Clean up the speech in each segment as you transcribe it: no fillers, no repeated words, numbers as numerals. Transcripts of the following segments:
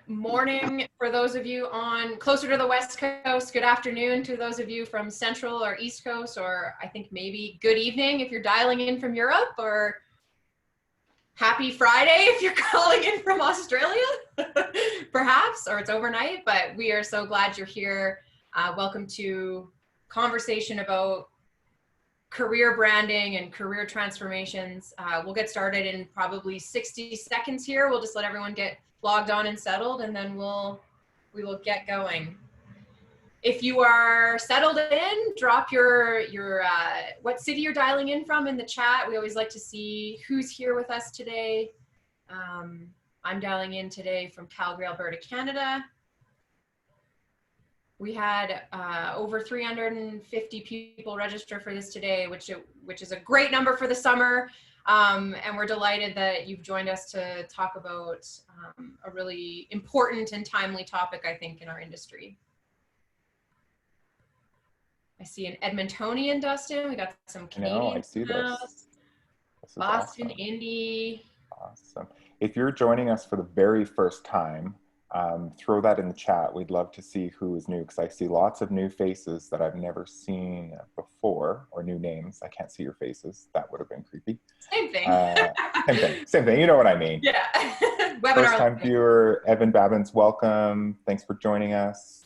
morning for those of you on closer to the West Coast. Good afternoon to those of you from Central or East Coast, or I think maybe good evening if you're dialing in from Europe, or happy Friday if you're calling in from Australia, perhaps, or it's overnight. But we are so glad you're here. Welcome to conversation about career branding and career transformations. We'll get started in probably 60 seconds here. We'll just let everyone get logged on and settled, and then we will get going. If you are settled in, drop your what city you're dialing in from in the chat. We always like to see who's here with us today. I'm dialing in today from Calgary, Alberta, Canada. We had over 350 people register for this today, which is a great number for the summer. And we're delighted that you've joined us to talk about a really important and timely topic, I think, in our industry. I see an Edmontonian, Dustin. We got some Canadians. I see this. Boston, awesome. Indy. Awesome. If you're joining us for the very first time, throw that in the chat. We'd love to see who is new, because I see lots of new faces that I've never seen before, or new names. I can't see your faces. That would have been creepy. Same thing. Same thing. You know what I mean. Yeah. First time viewer, Evan Babbins, welcome. Thanks for joining us.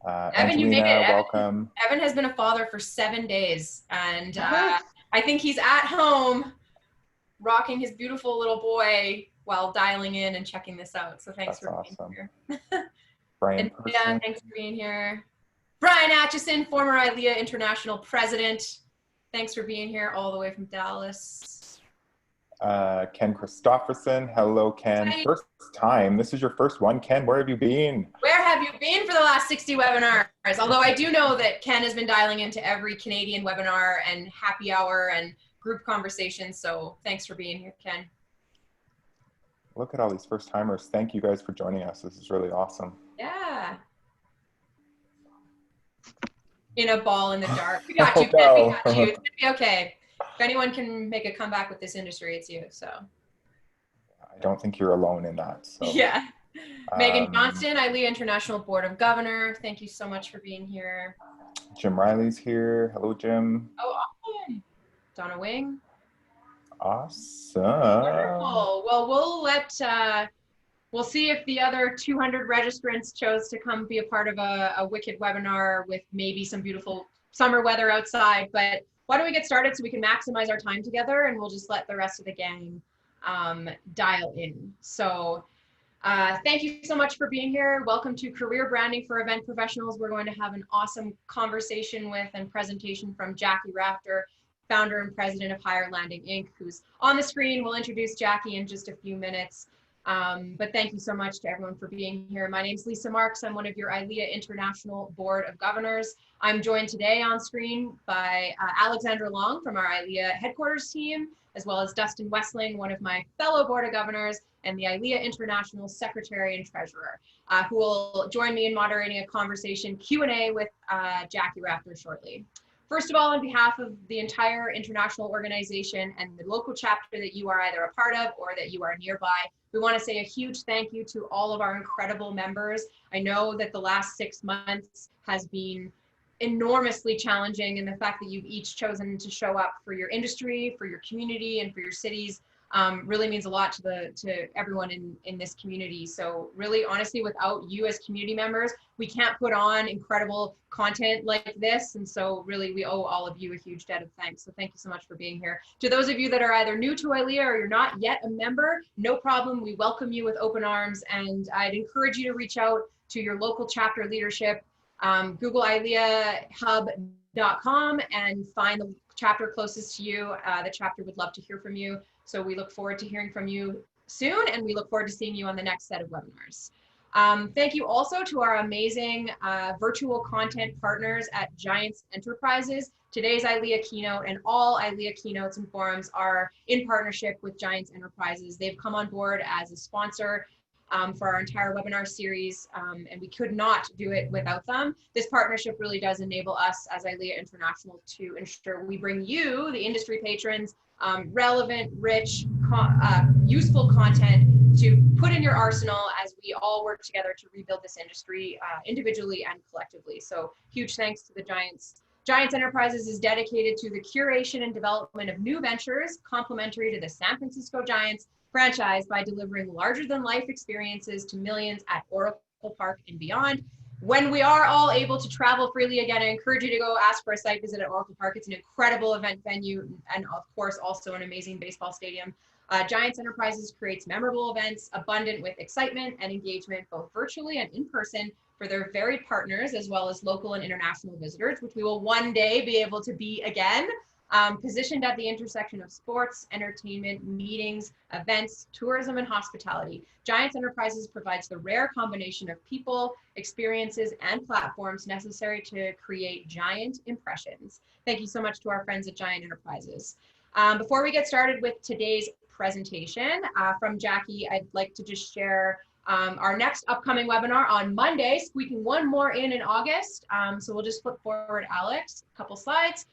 Evan, Angelina, you made it. welcome. Evan has been a father for 7 days, and I think he's at home rocking his beautiful little boy while dialing in and checking this out. So thanks for being here. Brian, and thanks for being here. Brian Atchison, former ILEA International President. Thanks for being here all the way from Dallas. Ken Christofferson. Hello, Ken. Hi. First time. This is your first one. Ken, where have you been? Where have you been for the last 60 webinars? Although I do know that Ken has been dialing into every Canadian webinar and happy hour and group conversations. So thanks for being here, Ken. Look at all these first timers. Thank you guys for joining us. This is really awesome. Yeah. In a ball in the dark. We got you, Ken. No. We got you. It's gonna be okay. If anyone can make a comeback with this industry, it's you. So I don't think you're alone in that. So. Yeah. Megan Johnston, ILEA International Board of Governor. Thank you so much for being here. Jim Riley's here. Hello, Jim. Oh, awesome. Donna Wing. Awesome. Wonderful. Well, we'll see if the other 200 registrants chose to come be a part of a wicked webinar with maybe some beautiful summer weather outside. But why don't we get started so we can maximize our time together, and we'll just let the rest of the gang dial in. So thank you so much for being here. Welcome to Career Branding for Event Professionals. We're going to have an awesome conversation with and presentation from Jackie Rafter, founder and president of Higher Landing Inc., who's on the screen. We'll introduce Jackie in just a few minutes. But thank you so much to everyone for being here. My name's Lisa Marks. I'm one of your ILEA International Board of Governors. I'm joined today on screen by Alexandra Long from our ILEA headquarters team, as well as Dustin Wessling, one of my fellow Board of Governors, and the ILEA International Secretary and Treasurer, who will join me in moderating a conversation Q&A with Jackie Rafter shortly. First of all, on behalf of the entire international organization and the local chapter that you are either a part of or that you are nearby, we want to say a huge thank you to all of our incredible members. I know that the last 6 months has been enormously challenging, and the fact that you've each chosen to show up for your industry, for your community, and for your cities really means a lot to everyone in this community. So really, honestly, without you as community members, we can't put on incredible content like this. And so really, we owe all of you a huge debt of thanks. So thank you so much for being here. To those of you that are either new to ILEA or you're not yet a member, no problem. We welcome you with open arms. And I'd encourage you to reach out to your local chapter leadership. Google ILEAHub.com and find the chapter closest to you. The chapter would love to hear from you. So we look forward to hearing from you soon, and we look forward to seeing you on the next set of webinars. Thank you also to our amazing virtual content partners at Giants Enterprises. Today's ILEA keynote and all ILEA keynotes and forums are in partnership with Giants Enterprises. They've come on board as a sponsor for our entire webinar series, and we could not do it without them. This partnership really does enable us as ILEA International to ensure we bring you, the industry patrons, relevant, rich, useful content to put in your arsenal as we all work together to rebuild this industry individually and collectively. So huge thanks to the Giants. Giants Enterprises is dedicated to the curation and development of new ventures complementary to the San Francisco Giants franchise by delivering larger than life experiences to millions at Oracle Park and beyond. When we are all able to travel freely again, I encourage you to go ask for a site visit at Oracle Park. It's an incredible event venue and of course also an amazing baseball stadium. Giants Enterprises creates memorable events abundant with excitement and engagement both virtually and in person for their varied partners as well as local and international visitors, which we will one day be able to be again. Positioned at the intersection of sports, entertainment, meetings, events, tourism, and hospitality. Giants Enterprises provides the rare combination of people, experiences, and platforms necessary to create giant impressions. Thank you so much to our friends at Giant Enterprises. Before we get started with today's presentation from Jackie, I'd like to just share our next upcoming webinar on Monday, squeaking one more in August. So we'll just flip forward, Alex, a couple slides.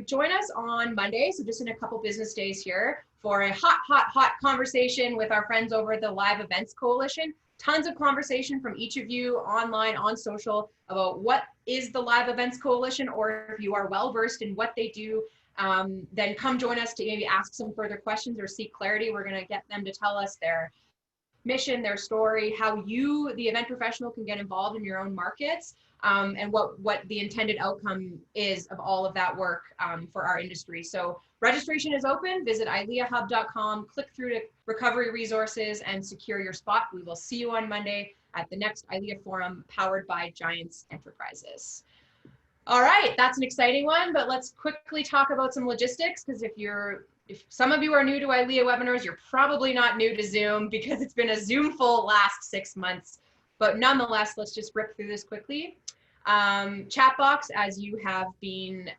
Join us on Monday, so just in a couple business days here, for a hot conversation with our friends over at the Live Events Coalition. Tons of conversation from each of you online, on social, about what is the Live Events Coalition, or if you are well versed in what they do, then come join us to maybe ask some further questions or seek clarity. We're going to get them to tell us their mission, their story, how you, the event professional, can get involved in your own markets, and what the intended outcome is of all of that work for our industry. So registration is open. Visit ileahub.com, click through to recovery resources and secure your spot. We will see you on Monday at the next ILEA Forum powered by Giants Enterprises. All right, that's an exciting one, but let's quickly talk about some logistics, because if some of you are new to ILEA webinars, you're probably not new to Zoom because it's been a Zoom-full last 6 months. But nonetheless, let's just rip through this quickly. Chat box, as you have been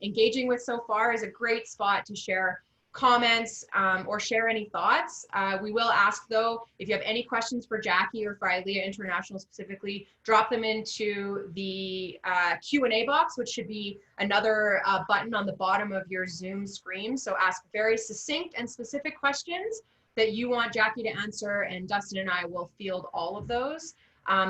engaging with so far, is a great spot to share comments or share any thoughts. We will ask, though, if you have any questions for Jackie or for ILEA International specifically, drop them into the Q&A box, which should be another button on the bottom of your Zoom screen. So ask very succinct and specific questions that you want Jackie to answer, and Dustin and I will field all of those.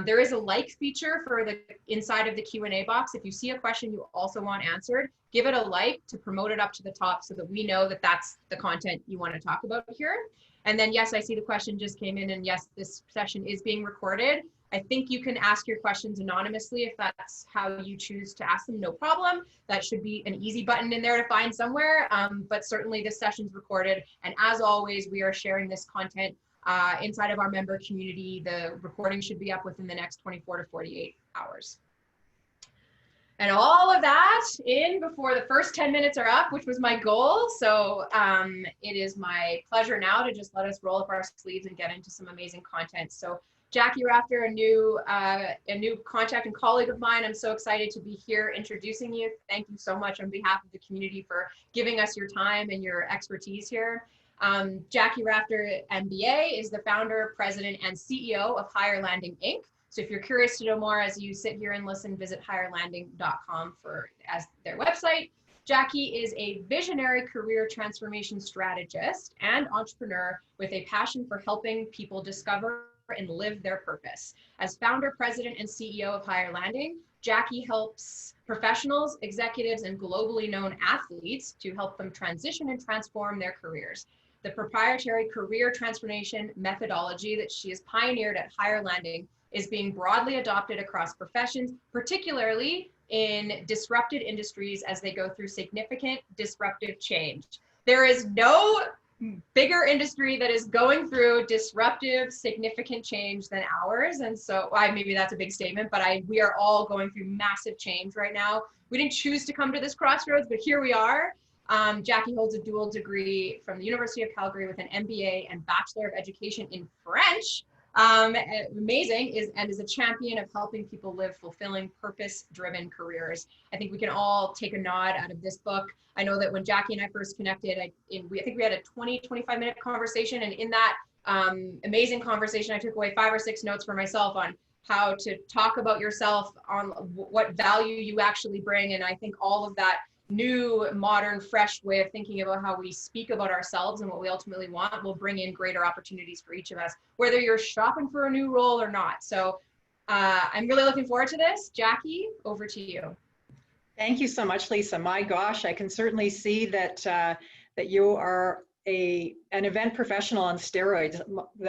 There is a like feature for the inside of the Q&A box. If you see a question you also want answered, give it a like to promote it up to the top so that we know that that's the content you want to talk about here. And then, yes, I see the question just came in, and yes, this session is being recorded. I think you can ask your questions anonymously if that's how you choose to ask them, no problem. That should be an easy button in there to find somewhere, but certainly this session's recorded. And as always, we are sharing this content inside of our member community. The recording should be up within the next 24 to 48 hours. And all of that in before the first 10 minutes are up, which was my goal. So it is my pleasure now to just let us roll up our sleeves and get into some amazing content. So Jackie Rafter, a new contact and colleague of mine. I'm so excited to be here introducing you. Thank you so much on behalf of the community for giving us your time and your expertise here. Jackie Rafter, MBA, is the founder, president, and CEO of Higher Landing, Inc. So if you're curious to know more as you sit here and listen, visit higherlanding.com as their website. Jackie is a visionary career transformation strategist and entrepreneur with a passion for helping people discover and live their purpose. As founder, president, and CEO of Higher Landing, Jackie helps professionals, executives, and globally known athletes to help them transition and transform their careers. The proprietary career transformation methodology that she has pioneered at Higher Landing is being broadly adopted across professions, particularly in disrupted industries as they go through significant disruptive change. There is no bigger industry that is going through disruptive, significant change than ours. And so maybe that's a big statement, but we are all going through massive change right now. We didn't choose to come to this crossroads, but here we are. Jackie holds a dual degree from the University of Calgary with an MBA and Bachelor of Education in French. Amazing, and is a champion of helping people live fulfilling, purpose-driven careers. I think we can all take a nod out of this book. I know that when Jackie and I first connected, I think we had a 20-25 minute conversation, and in that Amazing conversation. I took away 5 or 6 notes for myself on how to talk about yourself, on what value you actually bring. And I think all of that new, modern, fresh way of thinking about how we speak about ourselves and what we ultimately want will bring in greater opportunities for each of us, whether you're shopping for a new role or not. So I'm really looking forward to this. Jackie, over to you. Thank you so much, Lisa. My gosh, I can certainly see that that you are an event professional on steroids.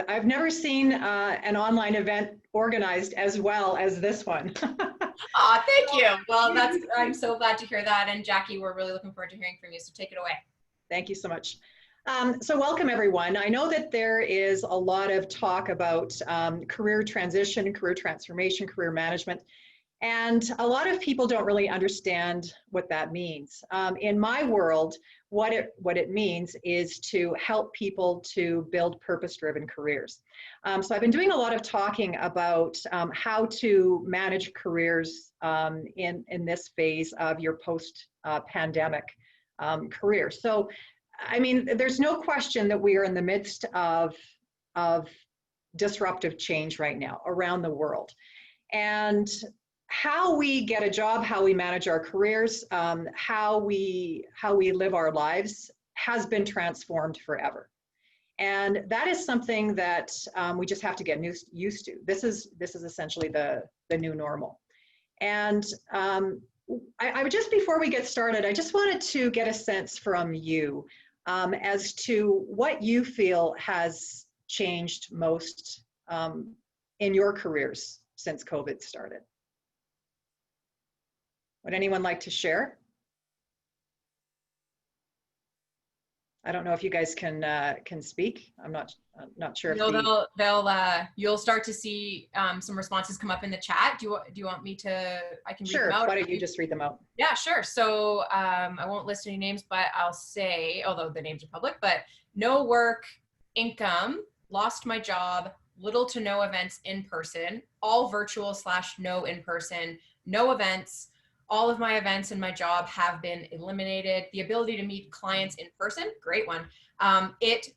I've never seen an online event organized as well as this one. Oh, thank you. Well, I'm so glad to hear that. And Jackie, we're really looking forward to hearing from you. So take it away. Thank you so much. So welcome, everyone. I know that there is a lot of talk about career transition, career transformation, career management. And a lot of people don't really understand what that means. In my world, what it means is to help people to build purpose-driven careers. So I've been doing a lot of talking about how to manage careers in this phase of your post-pandemic career. So, I mean, there's no question that we are in the midst of disruptive change right now around the world. And how we get a job, how we manage our careers, how we live our lives has been transformed forever. And that is something that we just have to get used to. This is essentially the new normal. And I just, before we get started, I just wanted to get a sense from you as to what you feel has changed most in your careers since COVID started. Would anyone like to share? I don't know if you guys can speak. I'm not sure. No, you'll start to see some responses come up in the chat. Do you want me to? I can read them out. Why don't you just read them out? Yeah, sure. So I won't list any names, but I'll say, although the names are public, but no work, income, lost my job, little to no events in person, all virtual / no in person, no events. All of my events and my job have been eliminated. The ability to meet clients in person, great one. Ended, ?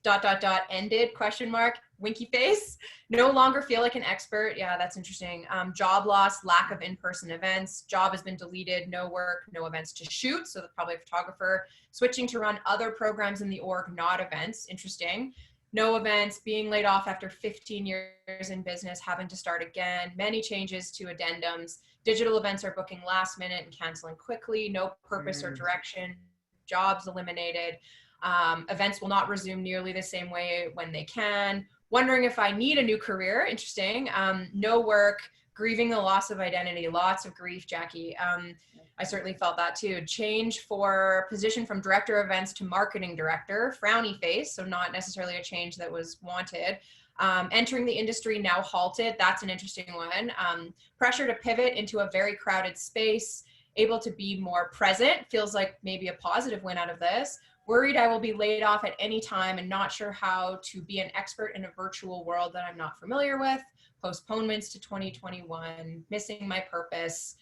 Winky face. No longer feel like an expert. Yeah, that's interesting. Job loss, lack of in-person events. Job has been deleted, no work, no events to shoot. So probably a photographer. Switching to run other programs in the org, not events. Interesting. No events, being laid off after 15 years in business, having to start again. Many changes to addendums. Digital events are booking last minute and canceling quickly. No purpose or direction. Jobs eliminated. Events will not resume nearly the same way when they can. Wondering if I need a new career. Interesting. No work. Grieving the loss of identity. Lots of grief, Jackie. I certainly felt that too. Change for position from director of events to marketing director. Frowny face. So not necessarily a change that was wanted. Entering the industry now halted. That's an interesting one. Pressure to pivot into a very crowded space. Able to be more present. Feels like maybe a positive win out of this. Worried I will be laid off at any time and not sure how to be an expert in a virtual world that I'm not familiar with. Postponements to 2021. Missing my purpose.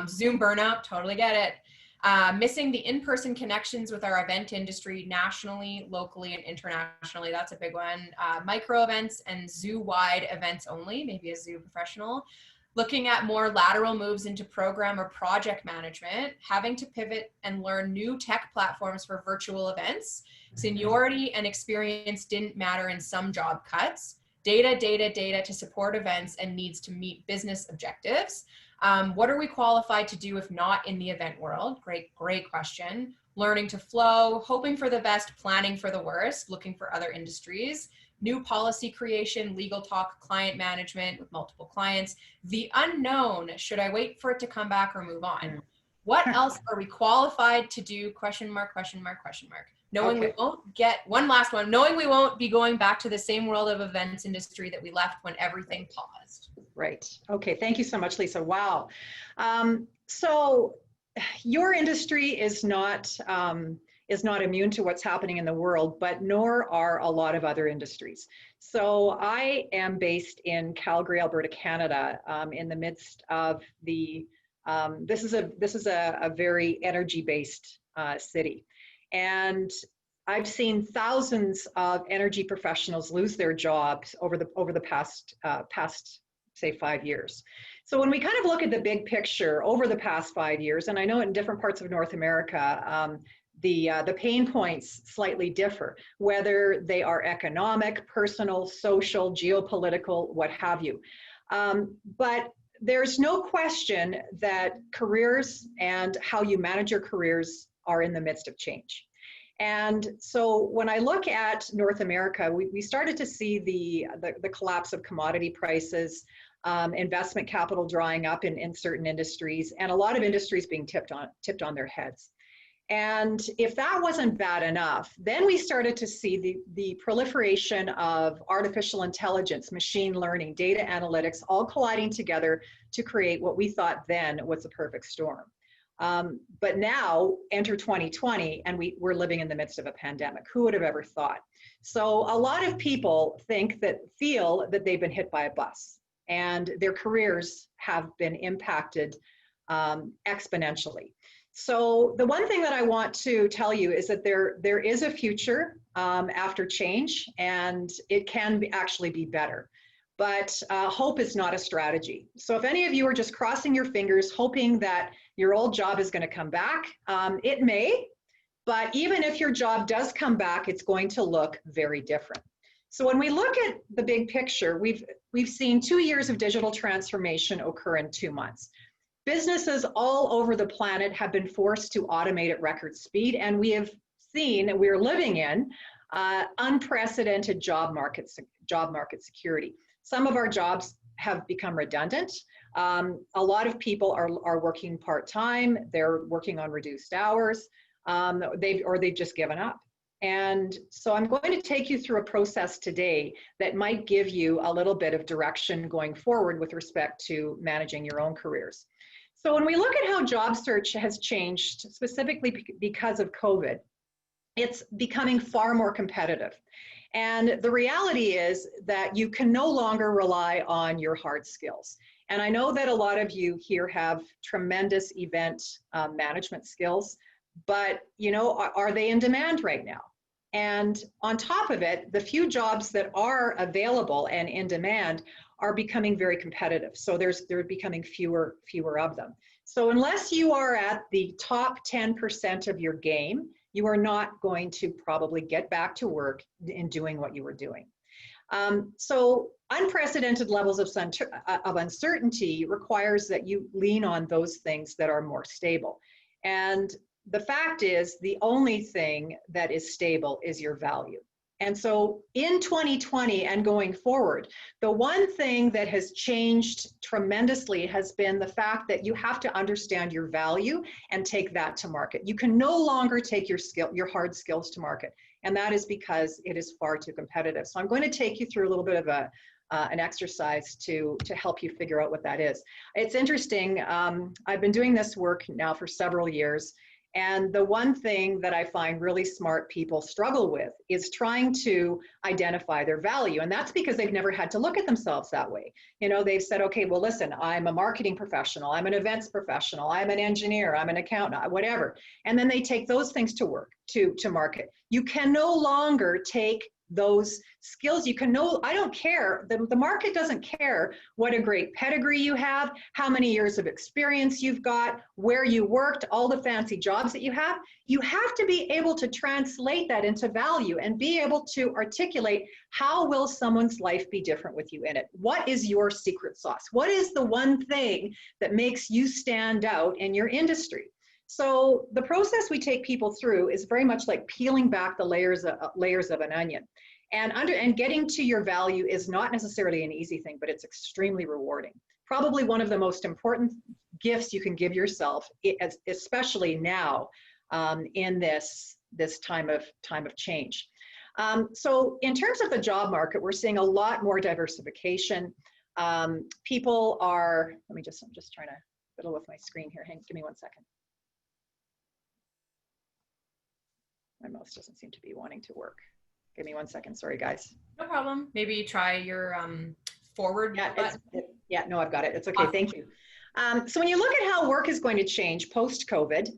Zoom burnout. Totally get it. Missing the in-person connections with our event industry nationally, locally, and internationally. That's a big one. Micro events and zoo-wide events only, maybe a zoo professional. Looking at more lateral moves into program or project management, having to pivot and learn new tech platforms for virtual events. Seniority and experience didn't matter in some job cuts. Data to support events and needs to meet business objectives. What are we qualified to do if not in the event world? Great question. Learning to flow, hoping for the best, planning for the worst, looking for other industries. New policy creation, legal talk, client management with multiple clients. The unknown, should I wait for it to come back or move on? What else are we qualified to do? ? Knowing we won't get, one last one, knowing we won't be going back to the same world of events industry that we left when everything paused. Right. Okay. Thank you so much, Lisa. Wow. So your industry is not immune to what's happening in the world, but nor are a lot of other industries. So I am based in Calgary, Alberta, Canada, in the midst of the, this is a very energy-based city. And I've seen thousands of energy professionals lose their jobs over the past say 5 years. So when we kind of look at the big picture over the past 5 years, and I know in different parts of North America, the pain points slightly differ, whether they are economic, personal, social, geopolitical, what have you. But there's no question that careers and how you manage your careers are in the midst of change. And so when I look at North America, we started to see the collapse of commodity prices, investment capital drying up in certain industries, and a lot of industries being tipped on their heads. And if that wasn't bad enough, then we started to see the proliferation of artificial intelligence, machine learning, data analytics, all colliding together to create what we thought then was a perfect storm. But now, enter 2020, and we're living in the midst of a pandemic. Who would have ever thought? So a lot of people feel that they've been hit by a bus, and their careers have been impacted exponentially. So the one thing that I want to tell you is that there is a future after change, and it can actually be better. But hope is not a strategy. So if any of you are just crossing your fingers, hoping that your old job is going to come back, it may, but even if your job does come back, it's going to look very different. So when we look at the big picture, we've seen 2 years of digital transformation occur in 2 months. Businesses all over the planet have been forced to automate at record speed, and we have seen, and we're living in, unprecedented job market security. Some of our jobs have become redundant. A lot of people are working part-time, they're working on reduced hours, they've just given up. And so I'm going to take you through a process today that might give you a little bit of direction going forward with respect to managing your own careers. So when we look at how job search has changed, specifically because of COVID, it's becoming far more competitive. And the reality is that you can no longer rely on your hard skills. And I know that a lot of you here have tremendous event management skills, but are they in demand right now? And on top of it, the few jobs that are available and in demand are becoming very competitive. So they're becoming fewer of them. So unless you are at the top 10% of your game, you are not going to probably get back to work in doing what you were doing. So unprecedented levels of uncertainty requires that you lean on those things that are more stable. And the fact is, the only thing that is stable is your value. And so in 2020 and going forward, the one thing that has changed tremendously has been the fact that you have to understand your value and take that to market. You can no longer take your hard skills to market. And that is because it is far too competitive. So I'm going to take you through a little bit of an exercise to help you figure out what that is. It's interesting. I've been doing this work now for several years. And the one thing that I find really smart people struggle with is trying to identify their value. And that's because they've never had to look at themselves that way. They've said, okay, well, listen, I'm a marketing professional, I'm an events professional, I'm an engineer, I'm an accountant, whatever. And then they take those things to work, to market. You can no longer take those skills. I don't care. The market doesn't care what a great pedigree you have, how many years of experience you've got, where you worked, all the fancy jobs that you have. You have to be able to translate that into value and be able to articulate how will someone's life be different with you in it. What is your secret sauce? What is the one thing that makes you stand out in your industry? So the process we take people through is very much like peeling back the layers of an onion. And getting to your value is not necessarily an easy thing, but it's extremely rewarding. Probably one of the most important gifts you can give yourself, especially now in this time of change. So in terms of the job market, we're seeing a lot more diversification. People are, I'm just trying to fiddle with my screen here. Give me 1 second. My mouse doesn't seem to be wanting to work. Give me 1 second. Sorry, guys. No problem. Maybe try your forward button. No, I've got it. It's okay. Thank you. So when you look at how work is going to change post-COVID,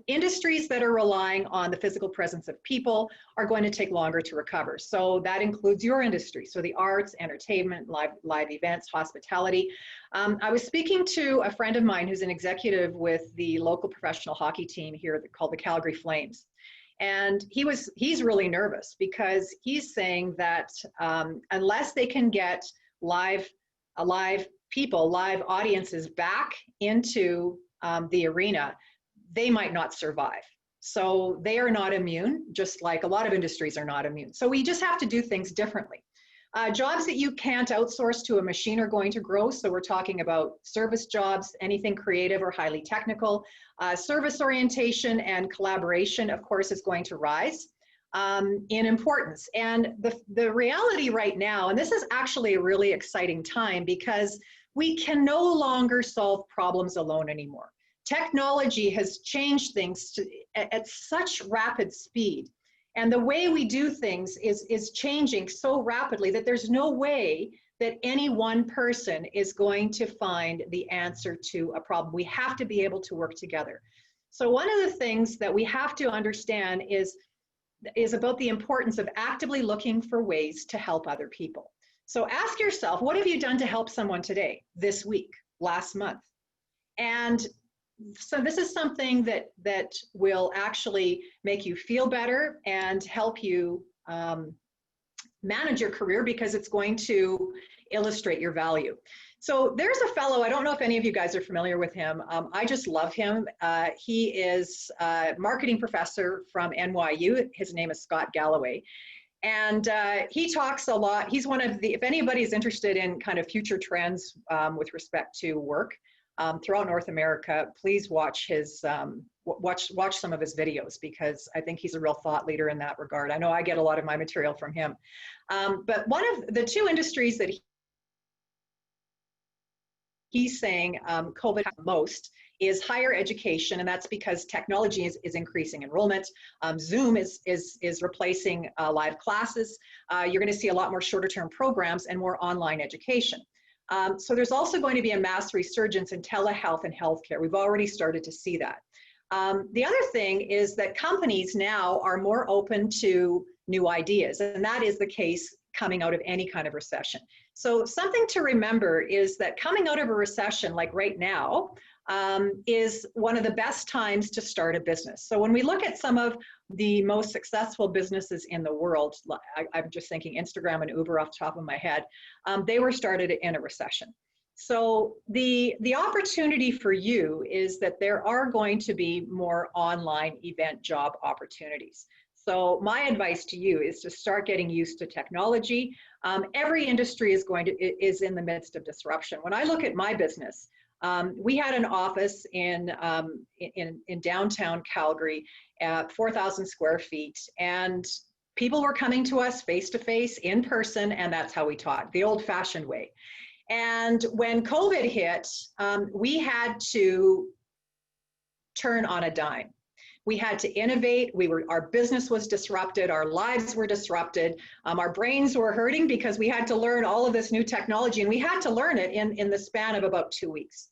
industries that are relying on the physical presence of people are going to take longer to recover. So that includes your industry. So the arts, entertainment, live events, hospitality. I was speaking to a friend of mine who's an executive with the local professional hockey team here called the Calgary Flames. And he's really nervous because he's saying that unless they can get live audiences back into the arena, they might not survive. So they are not immune, just like a lot of industries are not immune. So we just have to do things differently. Jobs that you can't outsource to a machine are going to grow. So we're talking about service jobs, anything creative or highly technical. Service orientation and collaboration, of course, is going to rise in importance. And the reality right now, and this is actually a really exciting time because we can no longer solve problems alone anymore. Technology has changed things at such rapid speed. And the way we do things is changing so rapidly that there's no way that any one person is going to find the answer to a problem. We have to be able to work together. So one of the things that we have to understand is about the importance of actively looking for ways to help other people. So ask yourself, what have you done to help someone today, this week, last month? And so this is something that will actually make you feel better and help you manage your career because it's going to illustrate your value. So there's a fellow, I don't know if any of you guys are familiar with him. I just love him. He is a marketing professor from NYU. His name is Scott Galloway. And he talks a lot. He's one of the, if anybody's interested in kind of future trends with respect to work throughout North America, please watch his, watch some of his videos because I think he's a real thought leader in that regard. I know I get a lot of my material from him. But one of the two industries that he's saying COVID most is higher education, and that's because technology is increasing enrollment. Zoom is replacing live classes. You're going to see a lot more shorter-term programs and more online education. So there's also going to be a mass resurgence in telehealth and healthcare. We've already started to see that. The other thing is that companies now are more open to new ideas, and that is the case coming out of any kind of recession. So something to remember is that coming out of a recession, like right now, is one of the best times to start a business. So when we look at some of the most successful businesses in the world, I'm just thinking Instagram and Uber off the top of my head, they were started in a recession. So the opportunity for you is that there are going to be more online event job opportunities. So my advice to you is to start getting used to technology. Every industry is in the midst of disruption. When I look at my business, we had an office in downtown Calgary at 4,000 square feet, and people were coming to us face-to-face, in person, and that's how we taught, the old-fashioned way. And when COVID hit, we had to turn on a dime. We had to innovate. Our business was disrupted. Our lives were disrupted. Our brains were hurting because we had to learn all of this new technology, and we had to learn it in the span of about 2 weeks.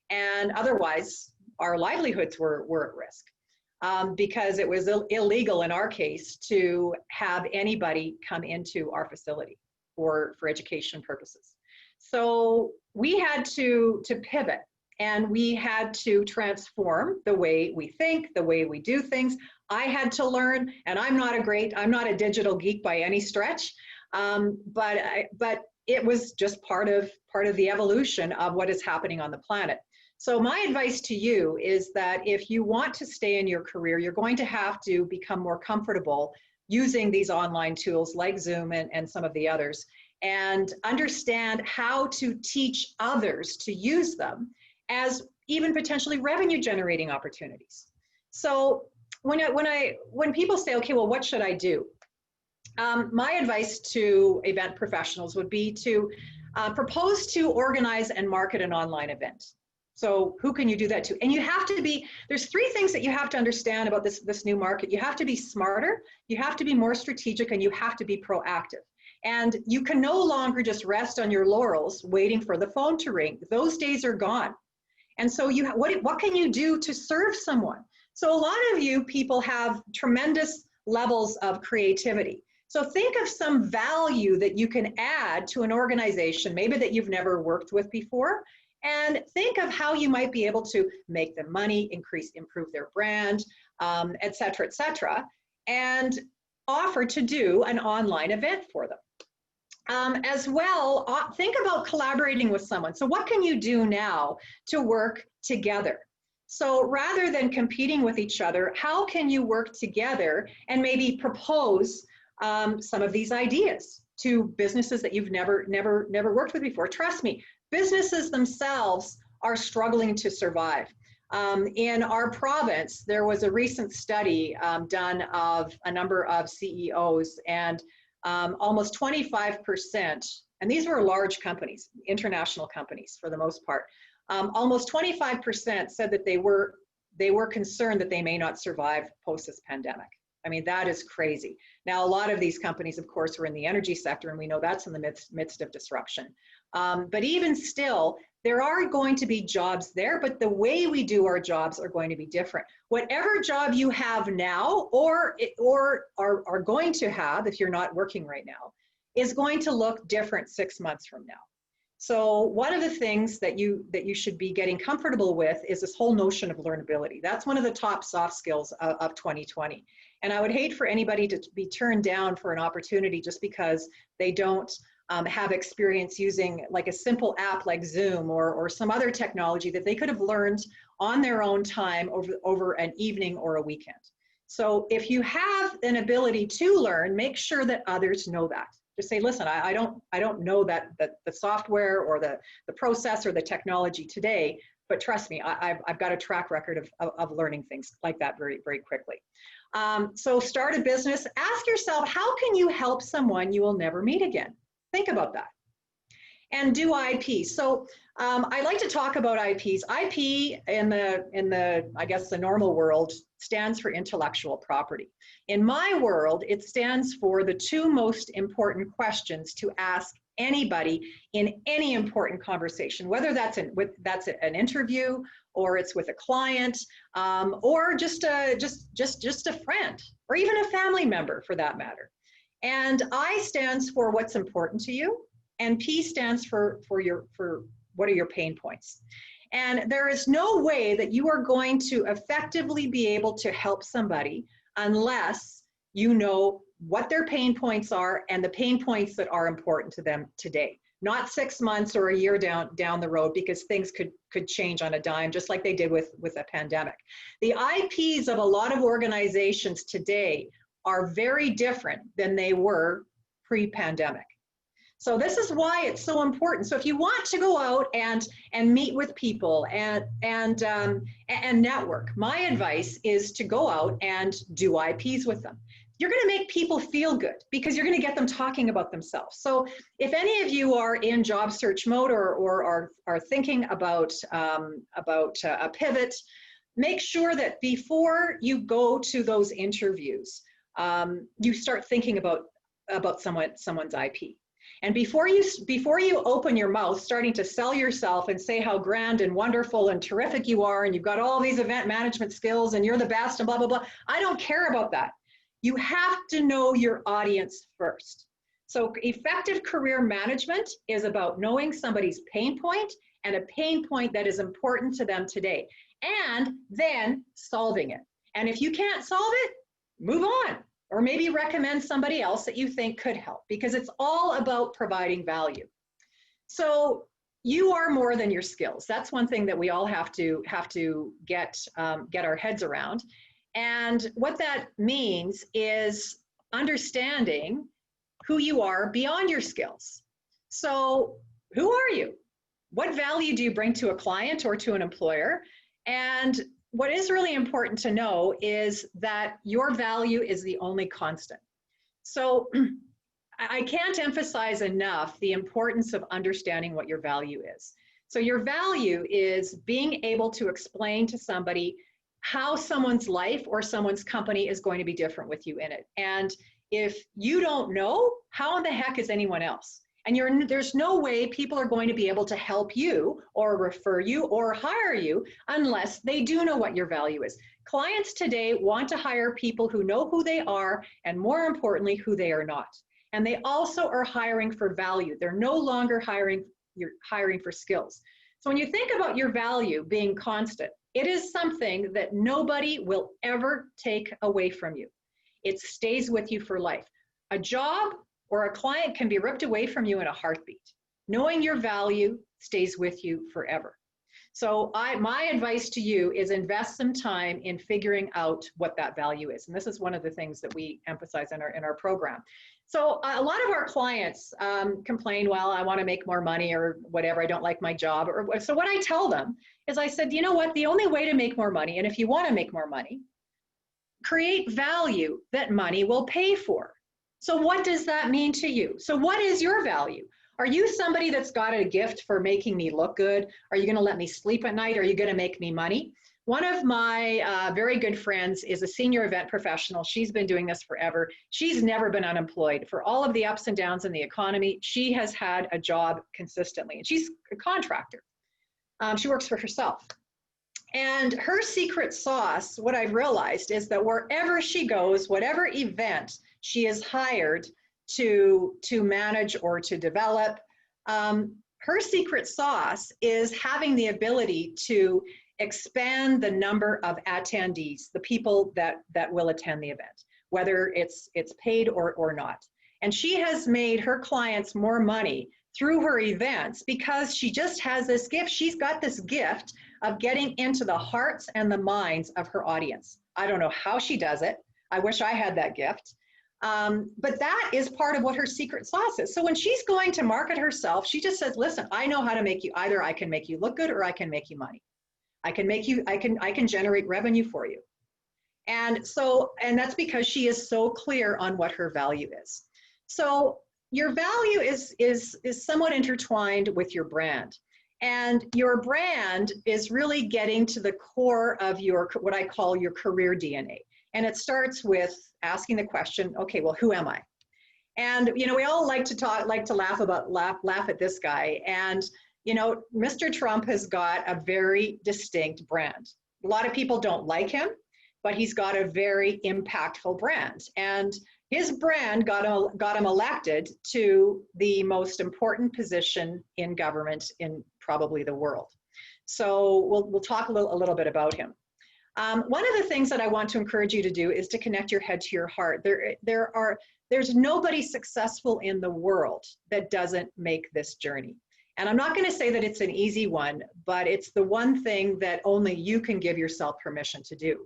And otherwise, our livelihoods were at risk because it was illegal in our case to have anybody come into our facility for education purposes. So we had to pivot. And we had to transform the way we think, the way we do things. I had to learn, and I'm not a digital geek by any stretch, but it was just part of the evolution of what is happening on the planet. So my advice to you is that if you want to stay in your career, you're going to have to become more comfortable using these online tools like Zoom and some of the others, and understand how to teach others to use them as even potentially revenue generating opportunities. So when people say, okay, well, what should I do? My advice to event professionals would be to propose to organize and market an online event. So who can you do that to? And you have to be, there's 3 things that you have to understand about this new market. You have to be smarter, you have to be more strategic, and you have to be proactive. And you can no longer just rest on your laurels waiting for the phone to ring. Those days are gone. And so what can you do to serve someone? So a lot of you people have tremendous levels of creativity. So think of some value that you can add to an organization, maybe that you've never worked with before, and think of how you might be able to make them money, improve their brand, et cetera, and offer to do an online event for them. As well, think about collaborating with someone. So what can you do now to work together? So rather than competing with each other, how can you work together and maybe propose some of these ideas to businesses that you've never worked with before? Trust me, businesses themselves are struggling to survive. In our province, there was a recent study done of a number of CEOs, and almost 25%, and these were large companies, international companies for the most part, almost 25% said that they were concerned that they may not survive post this pandemic. I mean, that is crazy. Now, a lot of these companies, of course, are in the energy sector, and we know that's in the midst of disruption. But even still, there are going to be jobs there, but the way we do our jobs are going to be different. Whatever job you have now or are going to have, if you're not working right now, is going to look different 6 months from now. So one of the things that you should be getting comfortable with is this whole notion of learnability. That's one of the top soft skills of 2020. And I would hate for anybody to be turned down for an opportunity just because they don't have experience using like a simple app like Zoom or some other technology that they could have learned on their own time over an evening or a weekend. So if you have an ability to learn, make sure that others know that. Just say, listen, I don't know that the software or the process or the technology today, but trust me, I've got a track record of learning things like that very, very quickly. So start a business, ask yourself, how can you help someone you will never meet again? Think about that. And do IP. So I like to talk about IPs. IP in the I guess the normal world stands for intellectual property. In my world, it stands for the two most important questions to ask anybody in any important conversation, whether that's an interview or it's with a client or just a friend or even a family member for that matter. And I stands for what's important to you, and P stands for what are your pain points. And there is no way that you are going to effectively be able to help somebody unless you know what their pain points are and the pain points that are important to them today. Not 6 months or a year down the road, because things could change on a dime, just like they did with a pandemic. The IPs of a lot of organizations today are very different than they were pre-pandemic. So this is why it's so important. So if you want to go out and meet with people and network, my advice is to go out and do IPs with them. You're going to make people feel good because you're going to get them talking about themselves. So if any of you are in job search mode or are thinking about a pivot, make sure that before you go to those interviews, you start thinking about someone's IP. And before you open your mouth, starting to sell yourself and say how grand and wonderful and terrific you are, and you've got all these event management skills and you're the best and blah, blah, blah. I don't care about that. You have to know your audience first. So effective career management is about knowing somebody's pain point and a pain point that is important to them today, and then solving it. And if you can't solve it, move on. Or maybe recommend somebody else that you think could help, because it's all about providing value. So you are more than your skills. That's one thing that we all have to get our heads around. And what that means is understanding who you are beyond your skills. So who are you? What value do you bring to a client or to an employer? And what is really important to know is that your value is the only constant. So I can't emphasize enough the importance of understanding what your value is. So your value is being able to explain to somebody how someone's life or someone's company is going to be different with you in it. And if you don't know, how in the heck is anyone else? And there's no way people are going to be able to help you or refer you or hire you unless they do know what your value is. Clients today want to hire people who know who they are and, more importantly, who they are not. And they also are hiring for value. They're no longer hiring for skills. So when you think about your value being constant, it is something that nobody will ever take away from you. It stays with you for life. A job or a client can be ripped away from you in a heartbeat. Knowing your value stays with you forever. So my advice to you is invest some time in figuring out what that value is. And this is one of the things that we emphasize in our program. So a lot of our clients complain, well, I want to make more money or whatever, I don't like my job. So what I tell them is I said, you know what, the only way to make more money, and if you want to make more money, create value that money will pay for. So what does that mean to you? So what is your value? Are you somebody that's got a gift for making me look good? Are you going to let me sleep at night? Are you going to make me money? One of my very good friends is a senior event professional. She's been doing this forever. She's never been unemployed. For all of the ups and downs in the economy, she has had a job consistently. And she's a contractor. She works for herself. And her secret sauce, what I've realized, is that wherever she goes, whatever event she is hired to manage or to develop, her secret sauce is having the ability to expand the number of attendees, the people that will attend the event, whether it's paid or not. And she has made her clients more money through her events because she just has this gift. She's got this gift of getting into the hearts and the minds of her audience. I don't know how she does it. I wish I had that gift. But that is part of what her secret sauce is. So when she's going to market herself, she just says, listen, I know how to make you, either I can make you look good or I can make you money. I can generate revenue for you. And that's because she is so clear on what her value is. So your value is somewhat intertwined with your brand. And your brand is really getting to the core of your, what I call your career DNA. And it starts with asking the question, okay, well, who am I? And, you know, we all like to laugh at this guy. And, you know, Mr. Trump has got a very distinct brand. A lot of people don't like him, but he's got a very impactful brand. And his brand got him elected to the most important position in government in probably the world. So we'll talk a little bit about him. One of the things that I want to encourage you to do is to connect your head to your heart. There's nobody successful in the world that doesn't make this journey. And I'm not going to say that it's an easy one, but it's the one thing that only you can give yourself permission to do.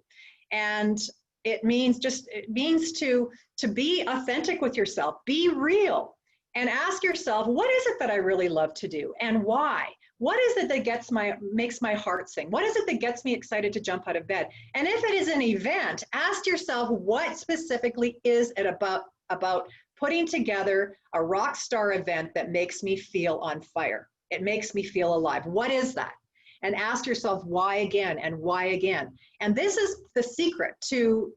And it means to be authentic with yourself, be real, and ask yourself, what is it that I really love to do and why? What is it that makes my heart sing? What is it that gets me excited to jump out of bed? And if it is an event, ask yourself, what specifically is it about putting together a rock star event that makes me feel on fire? It makes me feel alive. What is that? And ask yourself why again and why again. And this is the secret to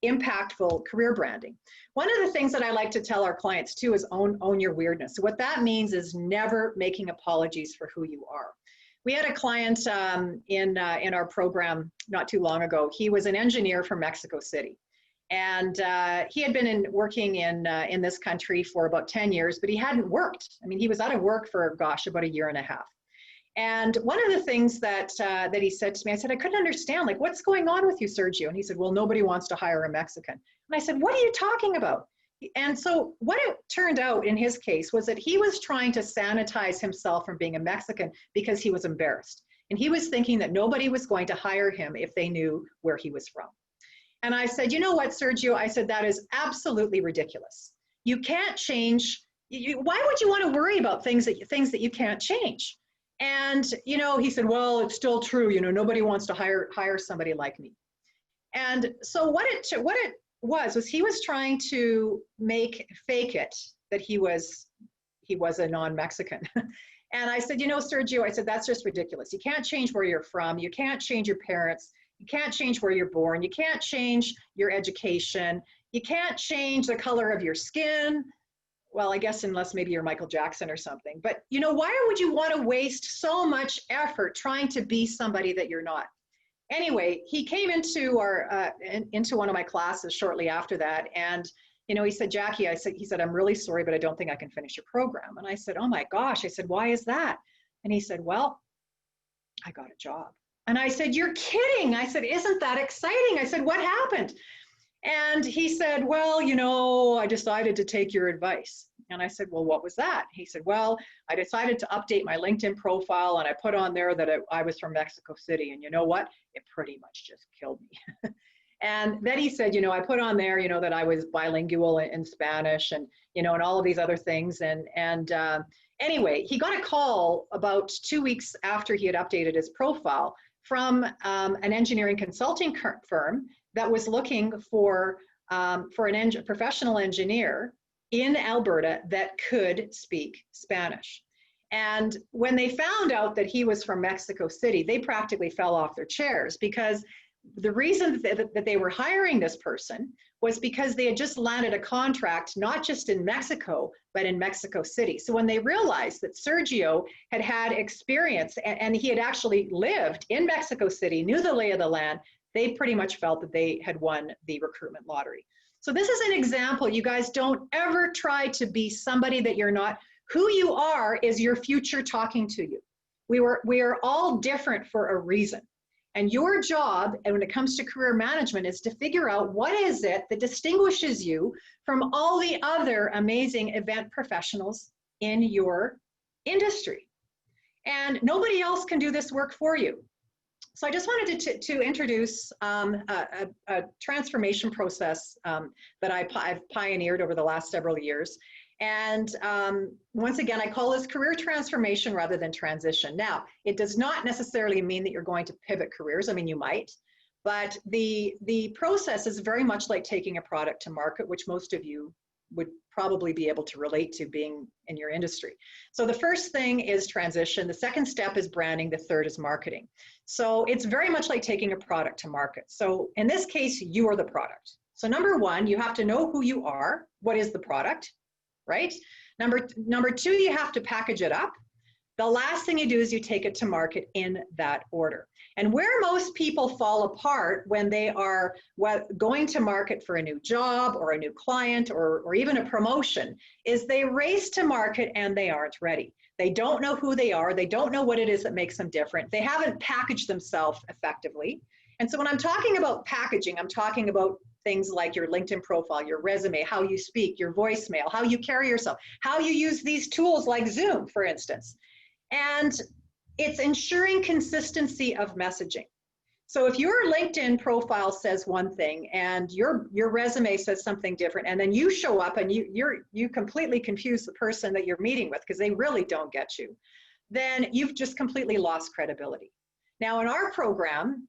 impactful career branding. One of the things that I like to tell our clients too is own your weirdness. So what that means is never making apologies for who you are. We had a client in our program not too long ago. He was an engineer from Mexico City. And he had been working in this country for about 10 years, but he hadn't worked. I mean, he was out of work for, gosh, about a year and a half. And one of the things that he said to me, I said, I couldn't understand, like, what's going on with you, Sergio? And he said, well, nobody wants to hire a Mexican. And I said, what are you talking about? And so what it turned out in his case was that he was trying to sanitize himself from being a Mexican because he was embarrassed. And he was thinking that nobody was going to hire him if they knew where he was from. And I said, you know what, Sergio? I said, that is absolutely ridiculous. You can't change. Why would you want to worry about things that you can't change? And, you know, he said, well, it's still true. You know, nobody wants to hire somebody like me. And so what it was he was trying to fake it that he was a non-Mexican. And I said, you know, Sergio, I said, that's just ridiculous. You can't change where you're from. You can't change your parents. You can't change where you're born. You can't change your education. You can't change the color of your skin. well, I guess unless maybe you're Michael Jackson or something, but you know, why would you want to waste so much effort trying to be somebody that you're not? Anyway, he came into into one of my classes shortly after that, and you know, he said, Jackie, he said, I'm really sorry, but I don't think I can finish your program. And I said, oh my gosh. I said, why is that? And he said, well, I got a job. And I said, you're kidding. I said, isn't that exciting? I said, what happened? And he said, well, you know, I decided to take your advice. And I said, well, what was that? He said, well, I decided to update my LinkedIn profile, and I put on there that I was from Mexico City. And you know what? It pretty much just killed me. And then he said, you know, I put on there, you know, that I was bilingual in Spanish, and, you know, and all of these other things. And anyway, he got a call about 2 weeks after he had updated his profile from an engineering consulting firm that was looking for a professional engineer in Alberta that could speak Spanish. And when they found out that he was from Mexico City, they practically fell off their chairs, because the reason that they were hiring this person was because they had just landed a contract, not just in Mexico, but in Mexico City. So when they realized that Sergio had had experience and he had actually lived in Mexico City, knew the lay of the land, they pretty much felt that they had won the recruitment lottery. So this is an example. You guys, don't ever try to be somebody that you're not. Who you are is your future talking to you. We are all different for a reason. And your job, and when it comes to career management, is to figure out what is it that distinguishes you from all the other amazing event professionals in your industry. And nobody else can do this work for you. So I just wanted to introduce a transformation process that I've pioneered over the last several years. And once again, I call this career transformation rather than transition. Now, it does not necessarily mean that you're going to pivot careers. I mean, you might, but the process is very much like taking a product to market, which most of you would probably be able to relate to being in your industry. So the first thing is transition. The second step is branding. The third is marketing. So it's very much like taking a product to market. So in this case, you are the product. So number one, you have to know who you are. What is the product? Right? Number two, you have to package it up. The last thing you do is you take it to market in that order. And where most people fall apart when they are going to market for a new job or a new client or even a promotion is they race to market and they aren't ready. They don't know who they are. They don't know what it is that makes them different. They haven't packaged themselves effectively. And so when I'm talking about packaging, I'm talking about things like your LinkedIn profile, your resume, how you speak, your voicemail, how you carry yourself, how you use these tools like Zoom, for instance. And it's ensuring consistency of messaging. So if your LinkedIn profile says one thing and your resume says something different, and then you show up and you completely confuse the person that you're meeting with because they really don't get you, then you've just completely lost credibility. Now in our program,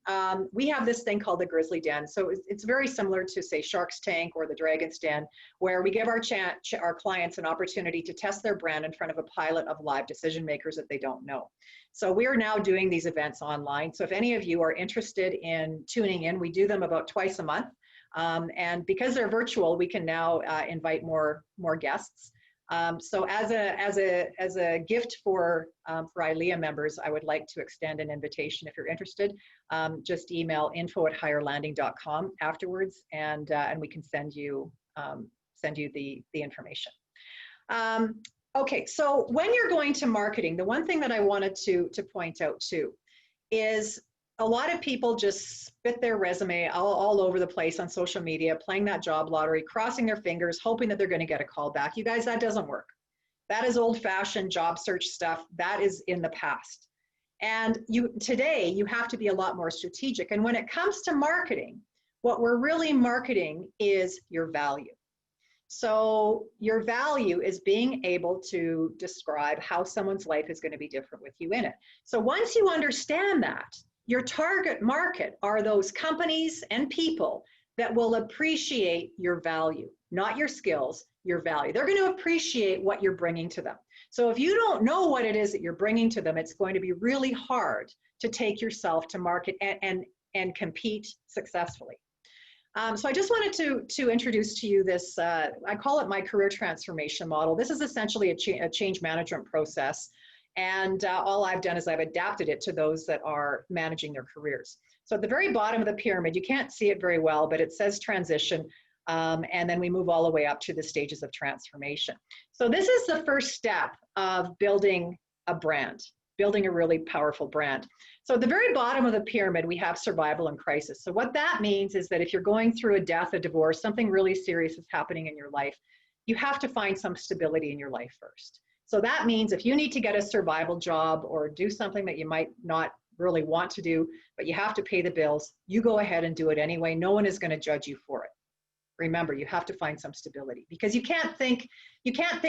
we have this thing called the Grizzly Den. So it's very similar to, say, Shark's Tank or the Dragon's Den, where we give our clients an opportunity to test their brand in front of a pilot of live decision makers that they don't know. So we are now doing these events online. So if any of you are interested in tuning in, we do them about twice a month. And because they're virtual, we can now invite more guests. So as a gift for ILEA members, I would like to extend an invitation. If you're interested, just email info@higherlanding.com afterwards, and we can send you the information. Okay, so when you're going to marketing, the one thing that I wanted to point out too is a lot of people just spit their resume all over the place on social media, playing that job lottery, crossing their fingers, hoping that they're going to get a call back. You guys, that doesn't work. That is old-fashioned job search stuff. That is in the past. And today, you have to be a lot more strategic. And when it comes to marketing, what we're really marketing is your value. So your value is being able to describe how someone's life is going to be different with you in it. So once you understand that, your target market are those companies and people that will appreciate your value, not your skills, your value. They're going to appreciate what you're bringing to them. So if you don't know what it is that you're bringing to them, it's going to be really hard to take yourself to market and compete successfully. So I just wanted to introduce to you this, I call it my career transformation model. This is essentially a change management process. And all I've done is I've adapted it to those that are managing their careers. So at the very bottom of the pyramid, you can't see it very well, but it says transition. And then we move all the way up to the stages of transformation. So this is the first step of building a brand, building a really powerful brand. So at the very bottom of the pyramid, we have survival and crisis. So what that means is that if you're going through a death, a divorce, something really serious is happening in your life, you have to find some stability in your life first. So that means if you need to get a survival job or do something that you might not really want to do, but you have to pay the bills, you go ahead and do it anyway. No one is going to judge you for it. Remember, you have to find some stability because you can't think